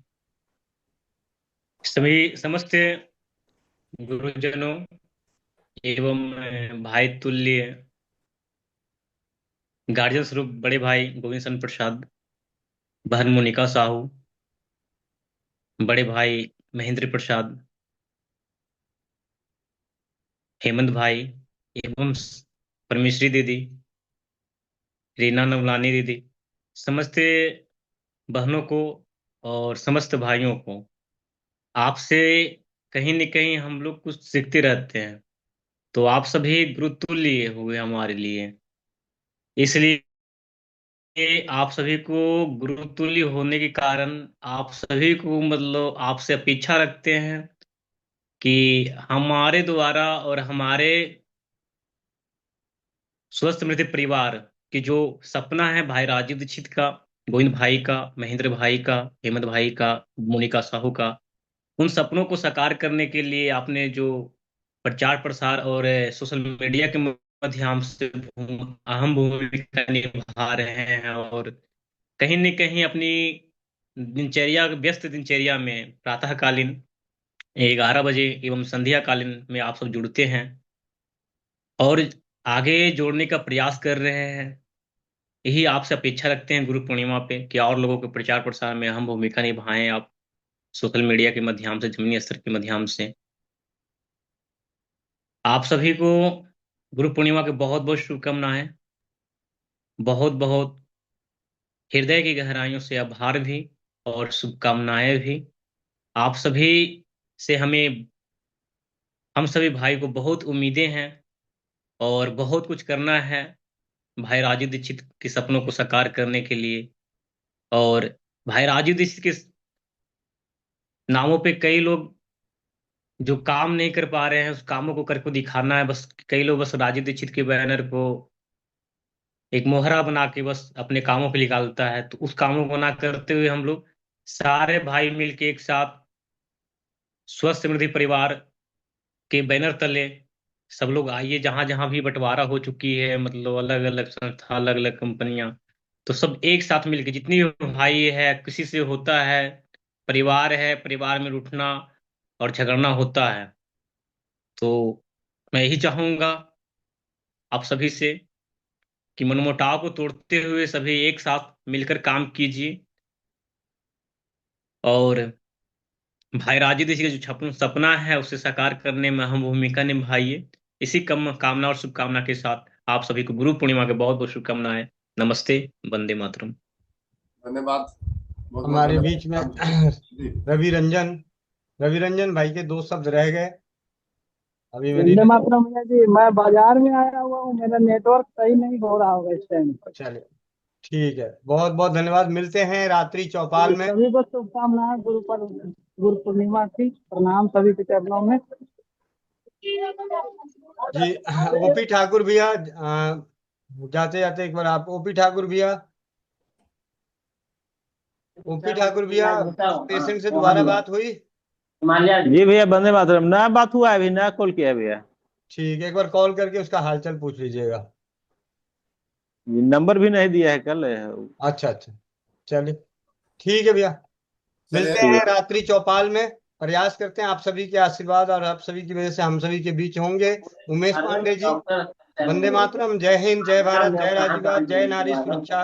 सभी समस्त गुरुजनों एवं भाई तुल्य गार्जियन स्वरूप बड़े भाई गोविंद चंद्र प्रसाद, बहन मोनिका साहू, बड़े भाई महेंद्र प्रसाद, हेमंत भाई एवं परमेश्वरी दीदी, रीना नवलानी दीदी, समस्त बहनों को और समस्त भाइयों को, आपसे कहीं न कहीं हम लोग कुछ सीखते रहते हैं। तो आप सभी गुरुतुल्य हुए हमारे लिए, इसलिए आप सभी को गुरुतुल्य होने के कारण आप सभी को मतलब आपसे अपेक्षा रखते हैं कि हमारे द्वारा और हमारे स्वस्थ समृद्ध परिवार की जो सपना है भाई राजीव दीक्षित का, गोविंद भाई का, महेंद्र भाई का, हेमंत भाई का, मोनिका साहू का, उन सपनों को साकार करने के लिए आपने जो प्रचार प्रसार और सोशल मीडिया के माध्यम से अहम भूमिका निभा रहे हैं, और कहीं न कहीं अपनी दिनचर्या, व्यस्त दिनचर्या में प्रातःकालीन 11 बजे एवं संध्या कालीन में आप सब जुड़ते हैं और आगे जोड़ने का प्रयास कर रहे हैं। यही आपसे अपेक्षा रखते हैं गुरु पूर्णिमा पे कि और लोगों के प्रचार प्रसार में अहम भूमिका निभाएं आप, सोशल मीडिया के माध्यम से, जमीनी स्तर के माध्यम से। आप सभी को गुरु पूर्णिमा की बहुत बहुत शुभकामनाएं, बहुत बहुत हृदय की गहराइयों से आभार भी और शुभकामनाएं भी। आप सभी से हम सभी भाई को बहुत उम्मीदें हैं और बहुत कुछ करना है भाई राजीव दीक्षित के सपनों को साकार करने के लिए। और भाई राजीव दीक्षित के नामों पे कई लोग जो काम नहीं कर पा रहे हैं, उस कामों को करके दिखाना है। बस कई लोग बस राजीव दीक्षित के बैनर को एक मोहरा बना के बस अपने कामों पे निकालता है, तो उस कामों को ना करते हुए हम लोग सारे भाई मिलके एक साथ स्वस्थ समृद्धि परिवार के बैनर तले सब लोग आइए। जहां जहां भी बंटवारा हो चुकी है, मतलब अलग अलग संस्था, अलग अलग कंपनियां, तो सब एक साथ मिलके, जितनी भी भाई है, किसी से होता है, परिवार है, परिवार में रूठना और झगड़ना होता है, तो मैं यही चाहूंगा आप सभी से कि मनमुटाव को तोड़ते हुए सभी एक साथ मिलकर काम कीजिए और भाई राजीव दीक्षित का जो सपना है उसे साकार करने में अहम भूमिका निभाइए। इसी कामना और शुभकामना के साथ आप सभी को गुरु पूर्णिमा के बहुत बहुत शुभकामनाएं। नमस्ते, वंदे मातरम। धन्यवाद। हमारे बीच में रवि रंजन भाई के 2 शब्द रह गए। अभी मेरी वंदे मातरम भैया जी, मैं बाजार में आया हुआ हूँ, मेरा नेटवर्क सही नहीं हो रहा होगा इस टाइम। चलिए ठीक है, बहुत बहुत धन्यवाद। मिलते हैं रात्रि चौपाल में। सभी को शुभकामनाएं गुरु पूर्णिमा की। प्रणाम सभी के चरणों में। जी ओपी ठाकुर भैया, जाते जाते एक बार आप ओपी ठाकुर भैया पेशेंट से दोबारा बात हुई? जी भैया, वंदे मातरम। नया बात हुआ है, अभी नया कॉल किया है भैया। ठीक है, एक बार कॉल करके उसका हालचाल पूछ लीजिएगा। नंबर भी नहीं दिया है कल। अच्छा, चलिए ठीक है भैया, मिलते हैं रात्रि चौपाल में। प्रयास करते हैं आप सभी के आशीर्वाद और आप सभी की वजह से हम सभी के बीच होंगे। उमेश पांडे जी, वंदे मातरम। जय हिंद, जय भारत, जय राजीवाद, जय नारी सुरक्षा।